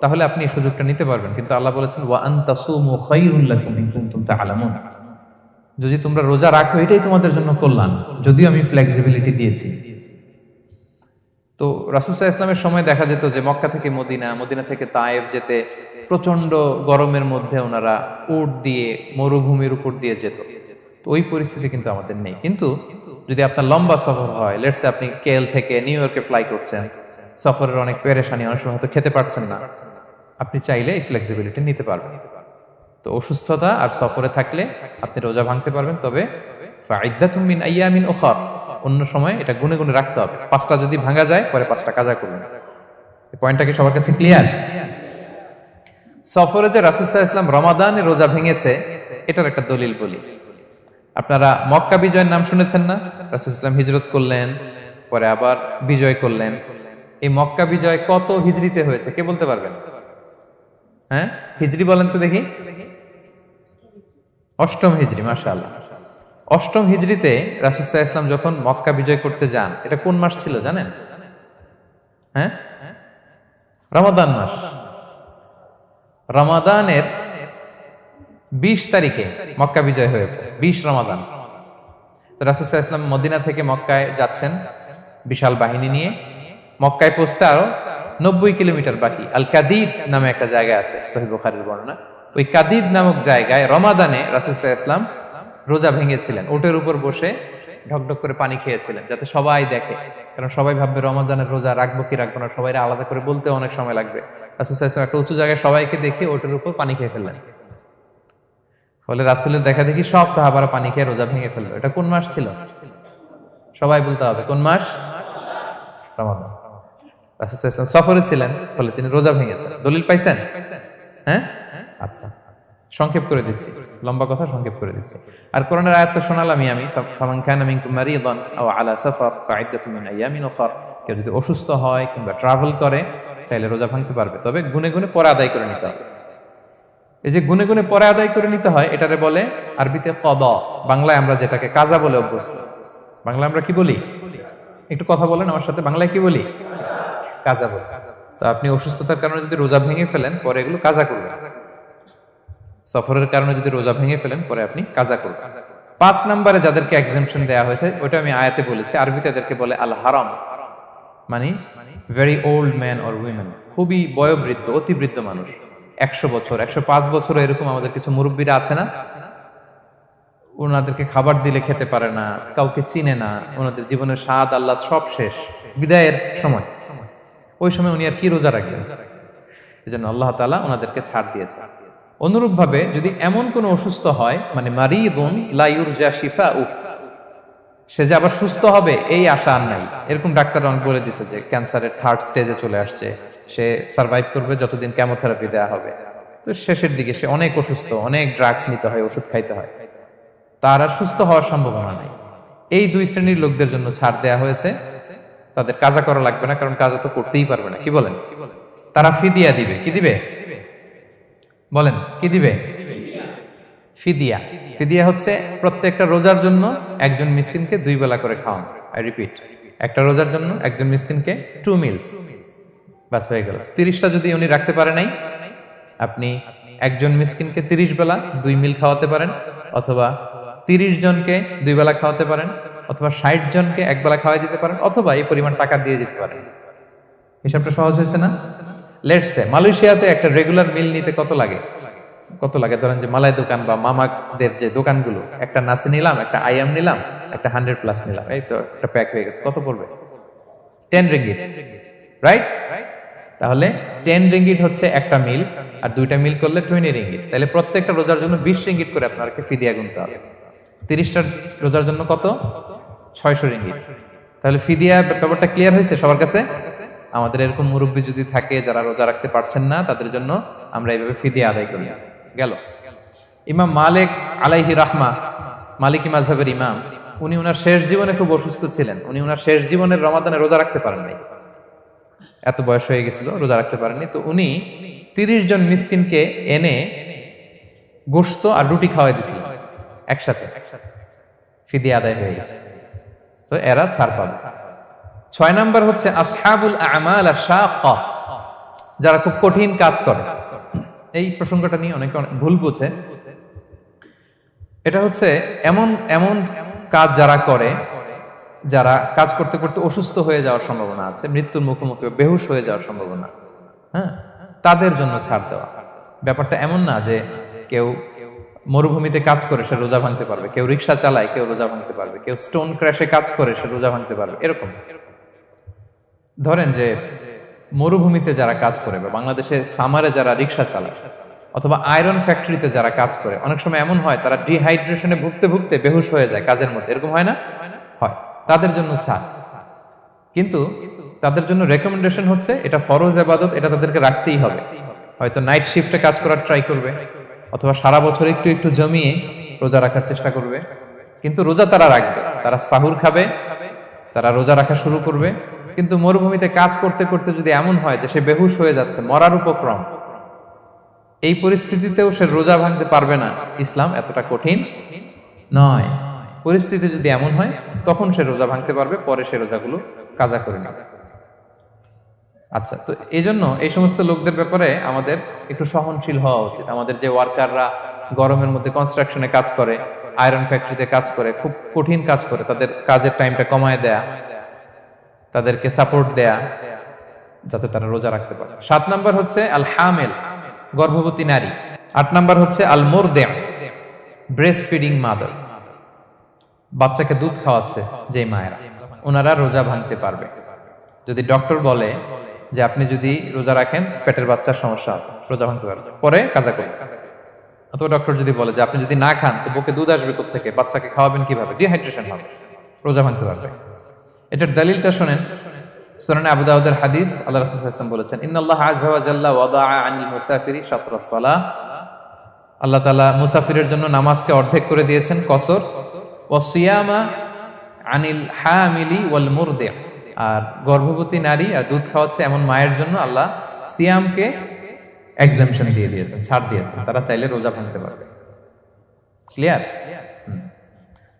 তাহলে আপনি এই সুযোগটা নিতে পারবেন। কিন্তু আল্লাহ বলেছেন ওয়া আন তাসুমু খায়রুল লাকুম ইন কুনতুম তা'লামুন, যদি তোমরা রোজা রাখো এটাই তোমাদের জন্য কল্যাণ, যদিও আমি ফ্লেক্সিবিলিটি দিয়েছি। তো রাসূল সাল্লাল্লাহু আলাইহি ওয়াসাল্লামের সময় দেখা যেত যে মক্কা থেকে মদিনা, মদিনা থেকে তায়েফ যেতে প্রচন্ড গরমের মধ্যে ওনারা উট দিয়ে মরুভূমির উপর দিয়ে যেত। তো ওই পরিস্থিতি কিন্তু আমাদের নেই। কিন্তু যদি আপনার লম্বা সফর হয়, লেটস সে আপনি কেএল থেকে নিউ ইয়র্কে ফ্লাই করছেন, সফরের অনেক পেরেশানি, অনেক সময় হয়তো খেতে পারছেন না, আপনি চাইলে এই ফ্লেক্সিবিলিটি নিতে পারবেন। তো অসুস্থতা আর সফরে থাকলে আপনি রোজা ভাঙতে পারবেন, তবে ফাইদ্দাতুম মিন আইয়ামিন উখার, অন্য সময় এটা গুনে গুনে রাখতে হবে। 5টা যদি ভাঙা যায় পরে 5টা কাজা করবেন। এই পয়েন্টটা কি সবার কাছে ক্লিয়ার? সফরে যে রাসূল সাল্লাল্লাহু আলাইহি ওয়াসাল্লাম রমাদানে রোজা ভেঙেছে, এটার একটা দলিল বলি। আপনারা মক্কা বিজয়ের নাম শুনেছেন না? রাসূল সাল্লাল্লাহু আলাইহি ওয়াসাল্লাম হিজরত করলেন, পরে আবার বিজয় করলেন। এই মক্কা বিজয় কত হিজরিতে হয়েছে কে বলতে পারবেন? হ্যাঁ, হিজরি বলেন তো দেখি। 8ম হিজরি, মাশাআল্লাহ। 8ম হিজরিতে রাসূল সাল্লাল্লাহু আলাইহি ওয়াসাল্লাম যখন মক্কা বিজয় করতে যান, এটা কোন মাস ছিল জানেন? হ্যাঁ, রমাদান মাস। রমাদানের 20 তারিখে মক্কা বিজয় হয়েছে, 20 রমাদান। তো রাসূল সাল্লাল্লাহু আলাইহি ওয়াসাল্লাম মদিনা থেকে মক্কায় যাচ্ছেন বিশাল বাহিনী নিয়ে। মক্কায় পৌঁছতে আরো 90 কিলোমিটার বাকি। আল কাদিদ নামে একটা জায়গা আছে, সহিহ বুখারীর বর্ণনা। ওই কাদিদ নামক জায়গায় রমাদানে রাসূল সাল্লাল্লাহু আলাইহি ওয়াসাল্লাম রোজা ভেঙেছিলেন, ওটের উপর বসে ঢকঢক করে পানি খেয়েছিলেন, যাতে সবাই দেখে। কারণ সবাই ভাববে রমাদানের রোজা রাখবো কি রাখবো না, সবাই আলাদা করে বলতে অনেক সময় লাগবে। রাসূল সাল্লাল্লাহু আলাইহি ওয়াসাল্লাম একটা উঁচু জায়গায় সবাইকে দেখে ওটের উপর পানি খেয়ে ফেললেন। ফলে রাসূলের দেখা দেখি সব সাহাবারা পানি খেয়ে রোজা ভেঙে ফেললো। এটা কোন মাস ছিল? সবাই বলতে হবে কোন মাস? রমাদান। রাসূল সাল্লাল্লাহু আলাইহি ওয়াসাল্লাম সফরে ছিলেন, ফলে তিনি রোজা ভেঙেছেন। দলিল পাইছেন? হ্যাঁ, আচ্ছা, সংক্ষেপ করে দিচ্ছি, লম্বা কথা সংক্ষেপ করে দিচ্ছি। আর কোরআনের আয়াত তো শোনালামই আমি, ফামান কানা মিনকুম মারিদান আও আলা সাফার ফাইদ্দাতুম মিন আইয়ামিন উখার, কেউ যদি অসুস্থ হয় কিংবা ট্রাভেল করে চাইলে রোজা ভাঙতে পারবে, তবে গুনে গুনে পরে আদায় করে নিতে হবে। এই যে গুনে গুনে পরে আদায় করে নিতে হয়, এটারে বলে আরবিতে কদা, বাংলায় আমরা যেটাকে কাজা বলে অভ্যস্ত। বাংলা আমরা কি বলি? একটু কথা বলেন আমার সাথে, বাংলায় কি বলি? কাজা বলি। তো আপনি অসুস্থতার কারণে যদি রোজা ভেঙে ফেলেন, পরে এগুলো কাজা করবেন। সফরের কারণে যদি রোজা ভেঙে ফেলেন, পরে আপনি কাজা করবেন। 5 নম্বরে যাদেরকে এক্সাম্পশন দেওয়া হয়েছে, ওটা আমি আয়াতে বলেছি, আরবিতে এদেরকে বলে আল হারাম, মানে very old man or women, খুবই বয়োবৃদ্ধ, অতিবৃদ্ধ মানুষ, 100 বছর 105 বছর এরকম আমাদের কিছু মুরব্বীরা আছে না, ওনাদেরকে খাবার দিলে খেতে পারে না, কাউকে চিনে না, ওনাদের জীবনের স্বাদ আল্লাহ সব শেষ, বিদায়ের সময়, ওই সময় উনি আর কি রোজা রাখবেন? এই জন্য আল্লাহ তাআলা ওনাদেরকে ছাড় দিয়েছে। অনুরূপ ভাবে যদি এমন কোনো অসুস্থ হয়, মানে মারিদুন লা ইউরজা শিফাউ, সে যে আবার সুস্থ হবে এই আশা আর নাই, এরকম ডাক্তার অনেক বলে দিছে যে ক্যান্সারের 3rd স্টেজে চলে আসছে, সে সার্ভাইভ করবে যতদিন কেমোথেরাপি দেওয়া হবে, তো শেষের দিকে সে অনেক অসুস্থ, অনেক ড্রাগস নিতে হয়, ওষুধ খাইতে হয়, তার আর সুস্থ হওয়ার সম্ভাবনা নাই। এই 2 শ্রেণীর লোকদের জন্য ছাড় দেয়া হয়েছে, তাদের কাজা করা লাগবে না, কারণ কাজা তো করতেই পারবে না। কি বলেন? তারা ফিদিয়া দিবে। কি দিবে বলেন? কি দিবে? ফিদিয়া। ফিদিয়া হচ্ছে প্রত্যেকটা রোজার জন্য একজন মিসকিনকে 2 বেলা করে খাওয়ানো। আই রিপিট, একটা রোজার জন্য একজন মিসকিনকে 2 মিলস, বাস হয়ে গেল। 30টা যদি উনি রাখতে পারে নাই, আপনি একজন মিসকিনকে 30 বেলা 2 মিল খাওয়াতে পারেন, অথবা 30 জনকে 2 বেলা খাওয়াতে পারেন, অথবা 60 জনকে 1 বেলা খাওয়াই দিতে পারেন, অথবা এই পরিমাণ টাকা দিয়ে দিতে পারেন। হিসাবটা সহজ হয়েছে না? লেটস সে মালয়েশিয়াতে একটা রেগুলার মিল নিতে কত লাগে? ধরেন যে মালাই দোকান বা মামাদের যে দোকানগুলো, একটা নাসি নিলাম, একটা আইয়াম নিলাম, একটা 100+ নিলাম, এই তো একটা প্যাক হয়ে গেছে। কত পড়বে? 10 রিঙ্গিট, রাইট? তাহলে 10 রিঙ্গিট হচ্ছে একটা মিল, আর 2টা মিল করলে 20 রিঙ্গিট। তাহলে প্রত্যেকটা রোজার জন্য 20 রিঙ্গিট করে আপনাকে ফিদিয়া গুনতে হবে। 30টা রোজার জন্য কত? 600 রিঙ্গিট। তাহলে ফিদিয়া ব্যাপারটা ক্লিয়ার হয়েছে সবার কাছে? আমাদের এরকম মুরব্বী যদি থাকে যারা রোজা রাখতে পারছেন না, তাদের জন্য আমরা এইভাবে ফিদিয়া আদায় করি। গেল। ইমাম মালিক আলাইহি রাহমা, মালিকি মাযহাবের ইমাম, উনি ওনার শেষ জীবনে খুব অসুস্থ ছিলেন। উনি ওনার শেষ জীবনের রমাদানে রোজা রাখতে পারেন নাই, এত বয়স হয়ে গেছিল, রোজা রাখতে পারেননি। তো উনি 30 জন মিসকিনকে এনে গোশত আর রুটি খাওয়াই দিছিল একসাথে, ফিদিয়া আদায় হয়ে গেছে। তো এরা ছাড় পাবে। 6 নাম্বার হচ্ছে আসহাবুল আমাল আশ-শাক্কা, যারা খুব কঠিন কাজ করে। এই প্রসঙ্গটা নিয়ে অনেকে ভুল বুঝে। এটা হচ্ছে এমন এমন কাজ যারা করে, যারা কাজ করতে করতে অসুস্থ হয়ে যাওয়ার সম্ভাবনা আছে, মৃত্যুর মুখোমুখি, বেহুশ হয়ে যাওয়ার সম্ভাবনা, হ্যাঁ, তাদের জন্য ছাড় দেওয়া। ব্যাপারটা এমন না যে কেউ মরুভূমিতে কাজ করে সে রোজা ভাঙতে পারবে, কেউ রিক্সা চালায় কেউ রোজা ভাঙতে পারবে, কেউ স্টোন ক্র্যাশে কাজ করে সে রোজা ভাঙতে পারবে, এরকম। ধরেন যে মরুভূমিতে যারা কাজ করে, বা বাংলাদেশে সামারে যারা রিক্সা চালায়, অথবা আয়রন ফ্যাক্টরিতে যারা কাজ করে, অনেক সময় এমন হয় তারা ডিহাইড্রেশনে ভুগতে ভুগতে বেহুশ হয়ে যায় কাজের মধ্যে, এরকম হয় না? হয়। তাদের জন্য ছাড়, কিন্তু তাদের জন্য রেকমেন্ডেশন হচ্ছে এটা ফরজ ইবাদত, এটা তাদেরকে রাখতেই হবে। হয়তো নাইট শিফটে কাজ করার ট্রাই করবে, অথবা সারা বছর একটু একটু জমিয়ে রোজা রাখার চেষ্টা করবে, কিন্তু রোজা তারা রাখবে, তারা সাহুর খাবে, তারা রোজা রাখা শুরু করবে। কিন্তু মরুভূমিতে কাজ করতে করতে যদি এমন হয় যে সে বেহুশ হয়ে যাচ্ছে, মরার উপক্রম, এই পরিস্থিতিতেও সে রোজা ভাঙতে পারবে না, ইসলাম এতটা কঠিন নয়। পরিস্থিতি যদি এমন হয় তখন সে রোজা ভাঙতে পারবে, পরে সে রোজাগুলো কাজা করে নেবে। আচ্ছা, তো এই জন্য এই সমস্ত লোকদের ব্যাপারে আমাদের একটু সহনশীল হওয়া উচিত। আমাদের যে ওয়ার্কাররা গরমের মধ্যে কনস্ট্রাকশনে কাজ করে, আয়রন ফ্যাক্টরিতে কাজ করে, খুব কঠিন কাজ করে, তাদের কাজের টাইমটা কমায় দেয়া, তাদেরকে সাপোর্ট দেয়া, যাতে তারা রোজা রাখতে পারে। 7 নাম্বার হচ্ছে আল হামিল, গর্ভবতী নারী। 8 নাম্বার হচ্ছে আল মুরদি, ব্রেস্ট ফিডিং মাদার, বাচ্চাকে দুধ খাওয়াচ্ছে যে মায়েরা, ওনারা রোজা ভাঙতে পারবে। যদি ডক্টর বলে যে আপনি যদি রোজা রাখেন পেটের বাচ্চার সমস্যা আছে, রোজা ভাঙতে পারবে, পরে কাজা করবে। অথবা ডক্টর যদি বলে যে আপনি যদি না খান তো বুকে দুধ আসবে কোত্থেকে, বাচ্চাকে খাওয়াবেন কিভাবে, ডিহাইড্রেশন হবে, রোজা ভাঙতে পারবে। এটার দলিলটা শোনেন, সুনানে আবু দাউদের হাদিস, আল্লাহ রাসূল সাল্লাল্লাহু আলাইহি ওয়াসাল্লাম বলেছেন, ইন্নাল্লাহ আযজা ওয়া জাল্লা ওয়াদাআ আনিল মুসাফিরি শাতরাস সালাহ, আল্লাহ তাআলা মুসাফিরের জন্য নামাজকে অর্ধেক করে দিয়েছেন, কসর, ওয়া সিয়ামা আনিল হামিলি ওয়াল মুরদি, আর গর্ভবতী নারী আর দুধ খাওয়াচ্ছে এমন মায়ের জন্য আল্লাহ সিয়ামকে এক্সাম্পশন দিয়ে দিয়েছেন, ছাড় দিয়েছেন, তারা চাইলে রোজা ভাঙতে পারবে। ক্লিয়ার?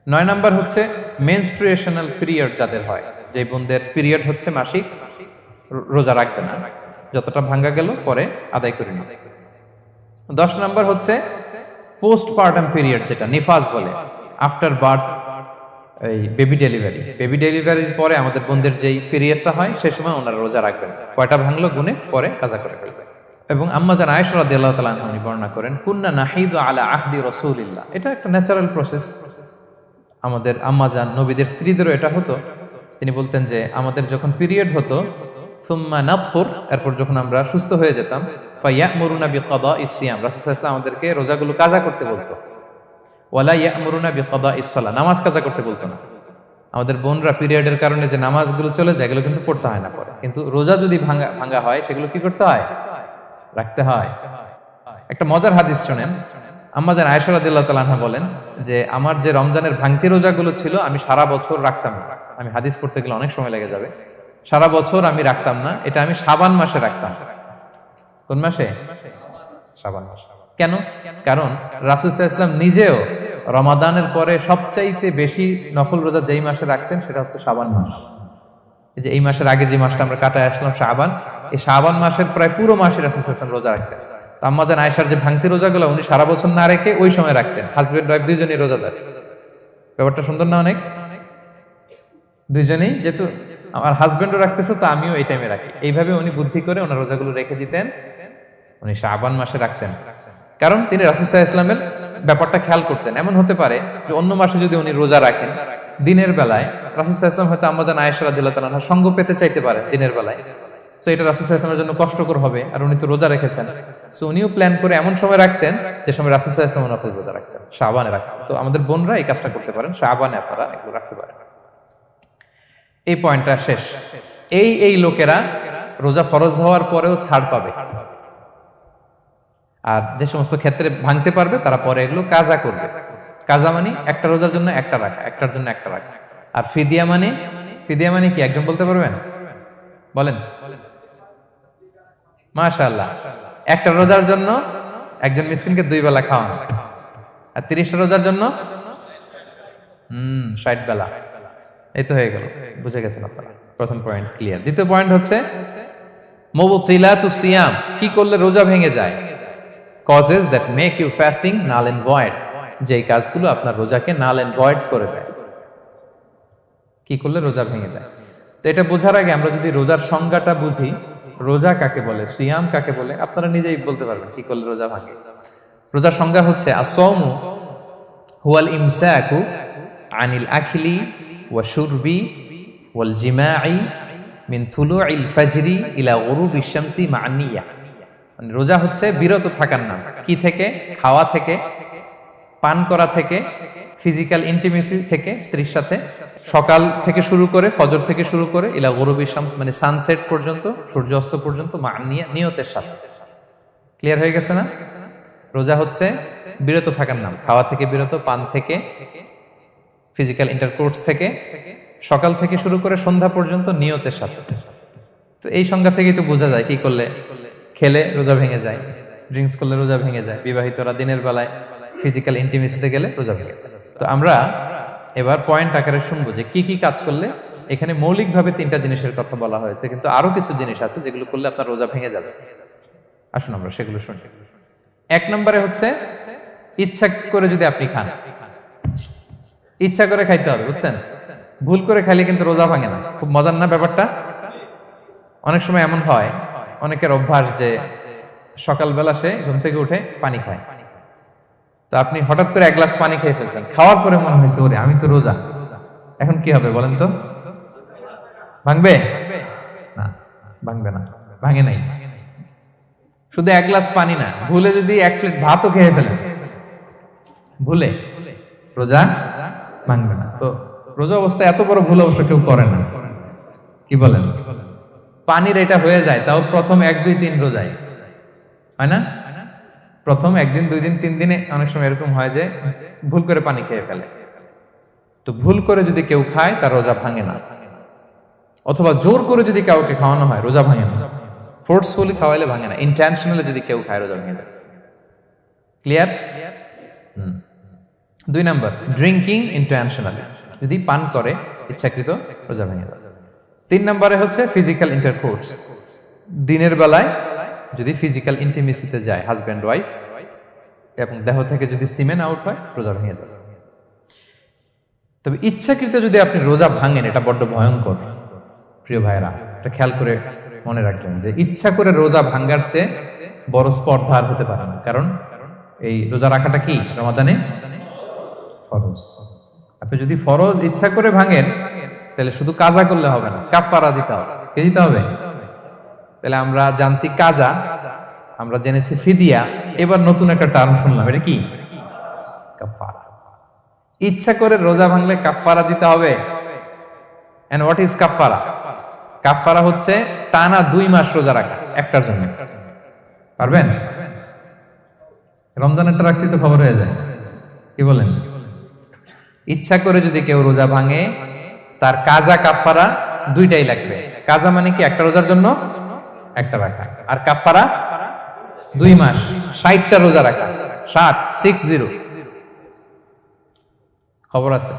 9 নাম্বার হচ্ছে মেনস্ট্রুয়েশনাল পিরিয়ড যাদের হয়, যে বোনদের পিরিয়ড হচ্ছে মাসিক, রোজা রাখবে না, যতটা ভাঙ্গা গেল পরে আদায় করে নিবে। 10 নম্বর হচ্ছে পোস্টপার্টাম পিরিয়ড, যেটা নিফাস বলে, আফটার বার্থ, এই বেবি ডেলিভারির পরে আমাদের বোনদের যেই পিরিয়ডটা হয় সে সময় ওনারা রোজা রাখবেন। কয়টা ভাঙলো গুনে পরে কাজা করে ফেলবে। এবং আম্মা জান আয়েশা রাদিয়াল্লাহু তাআলা আনহা বর্ণনা করেন, কুন্না নাহিদু আলা আহদি রাসূলিল্লাহ, এটা একটা ন্যাচারাল প্রসেস। আমাদের আম্মা জান নবীদের স্ত্রীদেরও এটা হতো। তিনি বলতেন যে আমাদের যখন পিরিয়ড হতো, সুম্মা নাতহুর, এরপর যখন আমরা সুস্থ হয়ে যেতাম, ফায়ামুরুনা বিকাদাইস সিয়াম, রাসূল সাল্লাল্লাহু আলাইহি ওয়াসাল্লাম আমাদেরকে রোজাগুলো কাজা করতে বলতো। ওয়ালা ইয়ামুরুনা বিকাদাইস সালাহ, নামাজ কাজা করতে বলতো না। আমাদের বোনরা পিরিয়ডের কারণে যে নামাজগুলো চলে যায়, এগুলো কিন্তু পড়তে হয় না পরে, কিন্তু রোজা যদি ভাঙা হয় সেগুলো কি করতে হয়? রাখতে হয়। একটা মজার হাদিস শোনেন, আম্মা জান আয়েশা রাদিয়াল্লাহু তাআলা আনহা বলেন যে আমার যে রমজানের ভাঙতি রোজাগুলো ছিল আমি সারা বছর রাখতাম না। আমি হাদিস পড়তে গেলে অনেক সময় লেগে যাবে। সারা বছর আমি রাখতাম না, এটা আমি শাবান মাসে রাখতাম। কোন মাসে? শাবান মাসে। কেন? কারণ রাসূল সাল্লাল্লাহু আলাইহি ওয়াসাল্লাম নিজেও রমাদানের পরে সবচাইতে বেশি নফল রোজা যেই মাসে রাখতেন সেটা হচ্ছে শাবান মাস। এই যে এই মাসের আগে যে মাসটা আমরা কাটায় আসলাম শাবান, এই শাবান মাসের প্রায় পুরো মাসে রাসূল সাল্লাল্লাহু আলাইহি ওয়াসাল্লাম রোজা রাখতেন। তো আম্মা জান আয়েশার যে ভাঙতি রোজাগুলো উনি সারা বছর না রেখে ওই সময় রাখতেন। হাজবেন্ড ওয়াইফ দুইজনই রোজাদার। ব্যাপারটা সুন্দর না অনেক? দুইজনেই, যেহেতু আমার হাজবেন্ডও রাখতেছে তো আমিও এই টাইমে রাখি, এইভাবে উনি বুদ্ধি করে ওনার রোজাগুলো রেখে দিতেন। উনি শাবান মাসে রাখতেন কারণ তিনি রাসূল সাল্লাল্লাহু আলাইহি ওয়াসাল্লামের ব্যাপারটা খেয়াল করতেন। এমন হতে পারে যে অন্য মাসে যদি উনি রোজা রাখেন, দিনের বেলায় রাসূল সাল্লাল্লাহু আলাইহি ওয়াসাল্লাম হয়তো আম্মা জান আয়েশা রাদিয়াল্লাহু তাআলা আনহা সঙ্গ পেতে চাইতে পারে দিনের বেলায়। সো এটা রাসূল সাল্লাল্লাহু আলাইহি ওয়াসাল্লামের জন্য কষ্টকর হবে, আর উনি তো রোজা রেখেছেন। সো উনিও প্ল্যান করে এমন সময় রাখতেন যে সময় রাসূল সাল্লাল্লাহু আলাইহি ওয়াসাল্লাম নফল রোজা রাখতেন, শাবানে রাখতেন। তো আমাদের বোনরা এই কাজটা করতে পারেন, শাবানে আপনারা এগুলো রাখতে পারেন। এই পয়েন্টটা শেষ। এই লোকেরা রোজা ফরজ হওয়ার পরেও ছাড় পাবে, আর যে সমস্ত ক্ষেত্রে ভাঙতে পারবে তারা পরে এগুলো কাজা করবে। কাজা মানে একটা রোজার জন্য একটা রাখা, একটার জন্য একটা রাখা। আর ফিদিয়া মানে কি একজন বলতে পারবেন? বলেন। মাশাআল্লাহ, একটা রোজার জন্য একজন মিসকিনকে 2 বেলা খাওয়ানো, আর 30 রোজার জন্য 60 বেলা। এই তো হয়ে গেল, বুঝে গেছেন আপনারা। প্রথম পয়েন্ট ক্লিয়ার। দ্বিতীয় পয়েন্ট হচ্ছে মুবতিলাতুস সিয়াম, কি করলে রোজা ভেঙে যায়। Causes that make you fasting null and void, যেই কাজগুলো আপনার রোজাকে নাল এন্ড ভয়েড করে দেয়। কি করলে রোজা ভেঙে যায়? তো এটা বোঝার আগে আমরা যদি রোজার সংজ্ঞাটা বুঝি, রোজা কাকে বলে, সিয়াম কাকে বলে, আপনারা নিজেই বলতে পারবেন কি করলে রোজা ভাঙে। রোজার সংজ্ঞা হচ্ছে আসওমু হুয়াল ইমসাকু আনিল আখলি ওয়া শুরবি ওয়াল জিমাই মিন তুলুইল ফাজরি ইলা গুরুবিশ শামসি মা নিয়া। মানে রোজা হচ্ছে বিরত থাকার নাম। কি থেকে? খাওয়া থেকে, পান করা থেকে, ফিজিক্যাল ইন্টিমেসি থেকে স্ত্রীর সাথে, সকাল থেকে শুরু করে, ফজর থেকে শুরু করে ইলা গুরুবিশ শামস মানে সানসেট পর্যন্ত, সূর্যাস্ত পর্যন্ত, মা নিয়তের সাথে। ক্লিয়ার হয়ে গেছে না? রোজা হচ্ছে বিরত থাকার নাম। খাওয়া থেকে বিরত, পান থেকে, ফিজিক্যাল ইন্টারকোর্স থেকে, সকাল থেকে শুরু করে সন্ধ্যা পর্যন্ত নিয়তের সাথে। তো এই সংজ্ঞা থেকেই তো বোঝা যায় কি করলে, খেলে রোজা ভেঙে যায়, ড্রিঙ্কস করলে রোজা ভেঙে যায়, বিবাহিতরা দিনের বেলায় ফিজিক্যাল ইন্টিমেসিতে গেলে রোজা ভেঙে যায়। তো আমরা এবার পয়েন্ট আকারে শুনবো যে কি কি কাজ করলে। এখানে মৌলিকভাবে 3টা জিনিসের কথা বলা হয়েছে, কিন্তু আরো কিছু জিনিস আছে যেগুলো করলে আপনার রোজা ভেঙে যাবে। আসুন আমরা সেগুলো শুনি। 1 নম্বরে হচ্ছে ইচ্ছা করে যদি আপনি খান, ইচ্ছা করে খাইতে হবে, বুঝছেন? ভুল করে খাইলে কিন্তু রোজা ভাঙে না। খুব মজার না ব্যাপারটা? অনেক সময় এমন হয়, অনেকের অভ্যাস যে সকালবেলা সে ঘুম থেকে উঠে পানি খায়। তো আপনি হঠাৎ করে 1 গ্লাস পানি খেয়ে ফেলছেন, খাওয়ার পরে মনে হয়েছে ওরে আমি তো রোজা, এখন কি হবে বলেন তো? ভাঙবে না? ভাঙবে না, ভাঙে নাই। শুধু 1 গ্লাস পানি না, ভুলে যদি 1 প্লেট ভাতও খেয়ে ফেলেন, ভুলে, রোজা ভাঙবে না। তো রোজা অবস্থায় এত বড় ভুল অবশ্য কেউ করে না, কি বলেন? পানির এটা হয়ে যায়, তাও প্রথম 1, 2, 3 রোজায়, হয় না? প্রথম 1 দিন, 2 দিন, 3 দিনে অনেক সময় এরকম হয় যে ভুল করে পানি খেয়ে ফেলে। তো ভুল করে যদি কেউ খায় তার রোজা ভাঙে না। অথবা জোর করে যদি কাউকে খাওয়ানো হয় রোজা ভাঙে না। ফোর্সফুলি খাওয়াইলে ভাঙে না, ইন্টেনশনালি যদি কেউ খায় রোজা ভেঙে যায়। ক্লিয়ার? 2 নাম্বার, ড্রিঙ্কিং ইন্টেনশনালি, যদি পান করে ইচ্ছাকৃত রোজা ভেঙে যায়। 3 নম্বরে হচ্ছে ফিজিক্যাল ইন্টারকোর্স। দিনের বেলায় যদি ফিজিক্যাল ইন্টিমেসিতে যায় হাজব্যান্ড ওয়াইফ এবং দেহ থেকে যদি সিমেন আউট হয়, রোজা ভেঙে যাবে। তবে ইচ্ছাকৃত যদি আপনি রোজা ভাঙেন, এটা বড্ড ভয়ঙ্কর প্রিয় ভাইরা। এটা খেয়াল করে মনে রাখবেন যে ইচ্ছা করে রোজা ভাঙ্গার চেয়ে বড় স্পর্ধা আর হতে পারে না। কারণ এই রোজা রাখাটা কি রমাদানে ফরজ। আপনি যদি ফরজ ইচ্ছা করে ভাঙেন, তাহলে শুধু কাজা করলে হবে না, কাফারা দিতে হবে। কে দিতে হবে? তাহলে আমরা জানছি কাজা, আমরা জেনেছি ফিদিয়া, এবার নতুন একটা টার্ম শুনলাম, এটা কি? কাফারা। ইচ্ছা করে রোজা ভাঙলে কাফারা দিতে হবে। এন্ড হোয়াট ইজ কাফারা? কাফারা হচ্ছে টানা 2 মাস রোজা রাখা একটার জন্য। পারবেন? রমজানেরটা রাখতে তো খবর হয়ে যায়, কি বলেন? ইচ্ছা করে যদি কেউ রোজা ভাঙে, তার কাজা কাফারা দুইটাই লাগবে। কাজা মানে কি? একটা রোজার জন্য একটা রাখা, আর কাফারা 2 মাস 60টা রোজা রাখা। 60 খবর আছে।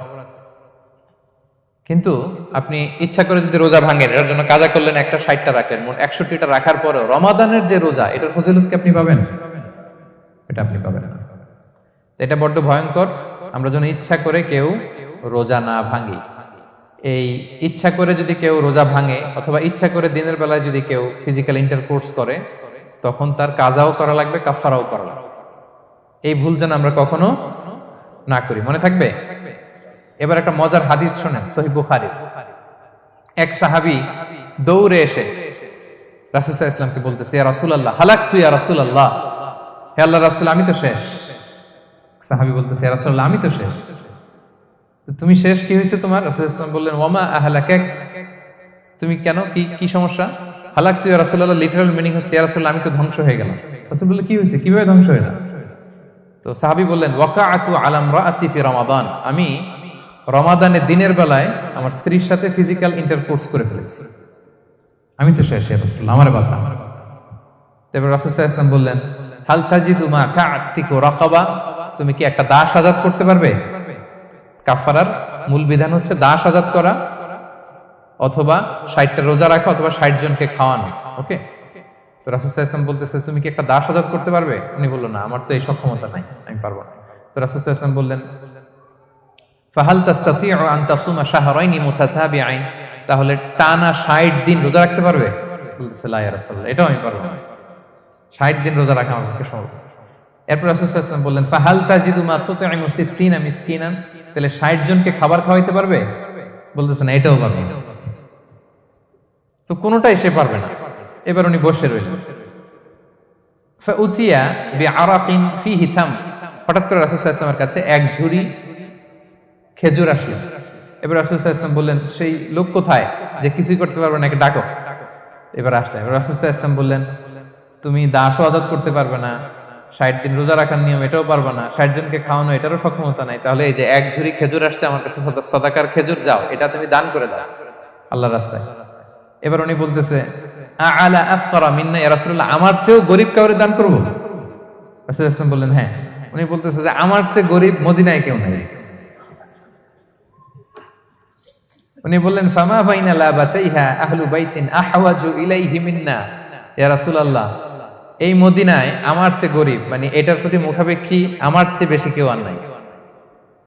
কিন্তু আপনি ইচ্ছা করে যদি রোজা ভাঙেন, এটার জন্য কাজা করলেন, একটা 60টা রাখলেন, মোট 61টা রাখার পরেও রমাদানের যে রোজা, এটার ফজিলত কি আপনি পাবেন? এটা আপনি পাবেন না। এটা বড্ড ভয়ঙ্কর। আমরা যেন ইচ্ছা করে কেউ রোজা না ভাঙি। এই ইচ্ছা করে যদি কেউ রোজা ভাঙে, অথবা ইচ্ছা করে দিনের বেলায় যদি কেউ ফিজিক্যাল ইন্টারকোর্স করে, তখন তার কাজাও করা লাগবে, কাফারাও করা লাগবে। এই ভুল যেন আমরা কখনো না করি, মনে থাকবে। এবার একটা মজার হাদিস শোনেন, সহিহ বুখারী। এক সাহাবী দৌড়ে এসে রাসূল সাল্লাল্লাহু আলাইহি ওয়াসাল্লামকে বলতেছে, ইয়া রাসূলুল্লাহ, হালাকতু ইয়া রাসূলুল্লাহ, হে আল্লাহর রাসূল, আমি তো শেষ। সাহাবী বলতেছে, ইয়া রাসূলুল্লাহ, আমি তো শেষ। তুমি শেষ, কি হয়েছে তোমার? রাসূল সাল্লাল্লাহু আলাইহি ওয়াসাল্লাম বললেন, ওয়ামা আহলাকাক, তুমি কেন, কি সমস্যা? হালাকতু ইয়া রাসূলুল্লাহ লিটারাল মিনিং হচ্ছে, ইয়া রাসূলুল্লাহ, আমি তো ধ্বংস হয়ে গেলাম। রাসূল বললেন, কি হয়েছে, কিভাবে ধ্বংস হয়ে গেল? তো সাহাবী বললেন, ওয়াকাআতু আলা ইমরাআতি ফি রমাদান, আমি রমাদানে দিনের বেলায় আমার স্ত্রীর সাথে ফিজিক্যাল ইন্টারকোর্স করে ফেলেছি, আমি তো শেষ, ইয়া রাসূলুল্লাহ, আমারে বাঁচান। তারপর রাসূল সাল্লাল্লাহু আলাইহি ওয়াসাল্লাম বললেন, হাল তাজিদু মা কা'তিকু রাকাবা, তুমি কি একটা দাস আজাদ করতে পারবে? কাফারার মূল বিধান হচ্ছে দাস আজাদ করা, অথবা 60টা রোজা রাখা, অথবা 60 জনকে খাওয়ানো। ওকে, তো রাসূল সাল্লাল্লাহু আলাইহি ওয়াসাল্লাম বলতেছে, তুমি কি একটা দাস আজাদ করতে পারবে? উনি বলল, না, আমার তো এই সক্ষমতা নাই, আমি পারবো না। তো রাসূল সাল্লাল্লাহু আলাইহি ওয়াসাল্লাম বললেন, ফাহাল তাস্তাতিউ আন তাসুমা শাহরাইনি মুতাতাবিআইন, তাহলে টানা 60 দিন রোজা রাখতে পারবে? বলতেছে, লা ইয়া রাসূলুল্লাহ, এটাও আমি পারবো না, 60 দিন রোজা রাখা আমার পক্ষে সম্ভব না। এরপর রাসূল সাল্লাল্লাহু আলাইহি ওয়াসাল্লাম বললেন, ফাহাল তাজিদু মা তুতঈমু 60 মিসকিনান, তাহলে 60 জনকে খাবার খাওয়াইতে পারবে? বলতেছে, না, এটাও পারবে না। তো কোনোটাই সে পারবে না। এবার উনি বসে রইলেন। ফাউতিয়া বিআরাকিন ফিহি তাম, হঠাৎ করে রাসূল সাল্লাল্লাহু আলাইহি ওয়াসাল্লামের কাছে এক ঝুড়ি খেজুর আসলো। এবার রাসূল সাল্লাল্লাহু আলাইহি ওয়াসাল্লাম বললেন, সেই লোক কোথায় যে কিছুই করতে পারবে না, একে ডাকো। এবার আসলে এবার রাসূল সাল্লাল্লাহু আলাইহি ওয়াসাল্লাম বললেন, তুমি দাসও আজাদ করতে পারবে না, 60 দিন রোজা রাখার নিয়ম এটাও পারবে না, 60 জনকে খাওয়ানো এটারও সক্ষমতা নাই, তাহলে এই যে এক ঝুড়ি খেজুর আসছে আমার কাছে, সাদাকার খেজুর, যাও এটা তুমি দান করে দাও আল্লাহর রাস্তায়। এবার উনি বলতেছে, আলা আফকারা মিন্না ইয়া রাসূলুল্লাহ, আমার চেয়েও গরীব কাউরে দান করব? রাসূল সাল্লাল্লাহু আলাইহি ওয়াসাল্লাম বললেন, হ্যাঁ। উনি বলতেছে যে আমার চেয়ে গরীব মদিনায় কেউ নাই। উনি বললেন, ফামা বাইনা লাবাতাইহা আহলু বাইতিন আহওয়াজু ইলাইহি মিন্না ইয়া রাসূলুল্লাহ, এই মদিনায় আমার চেয়ে গরীব, মানে এটার প্রতি মুখাপেক্ষী আমার চেয়ে বেশি কেউ আর নাই।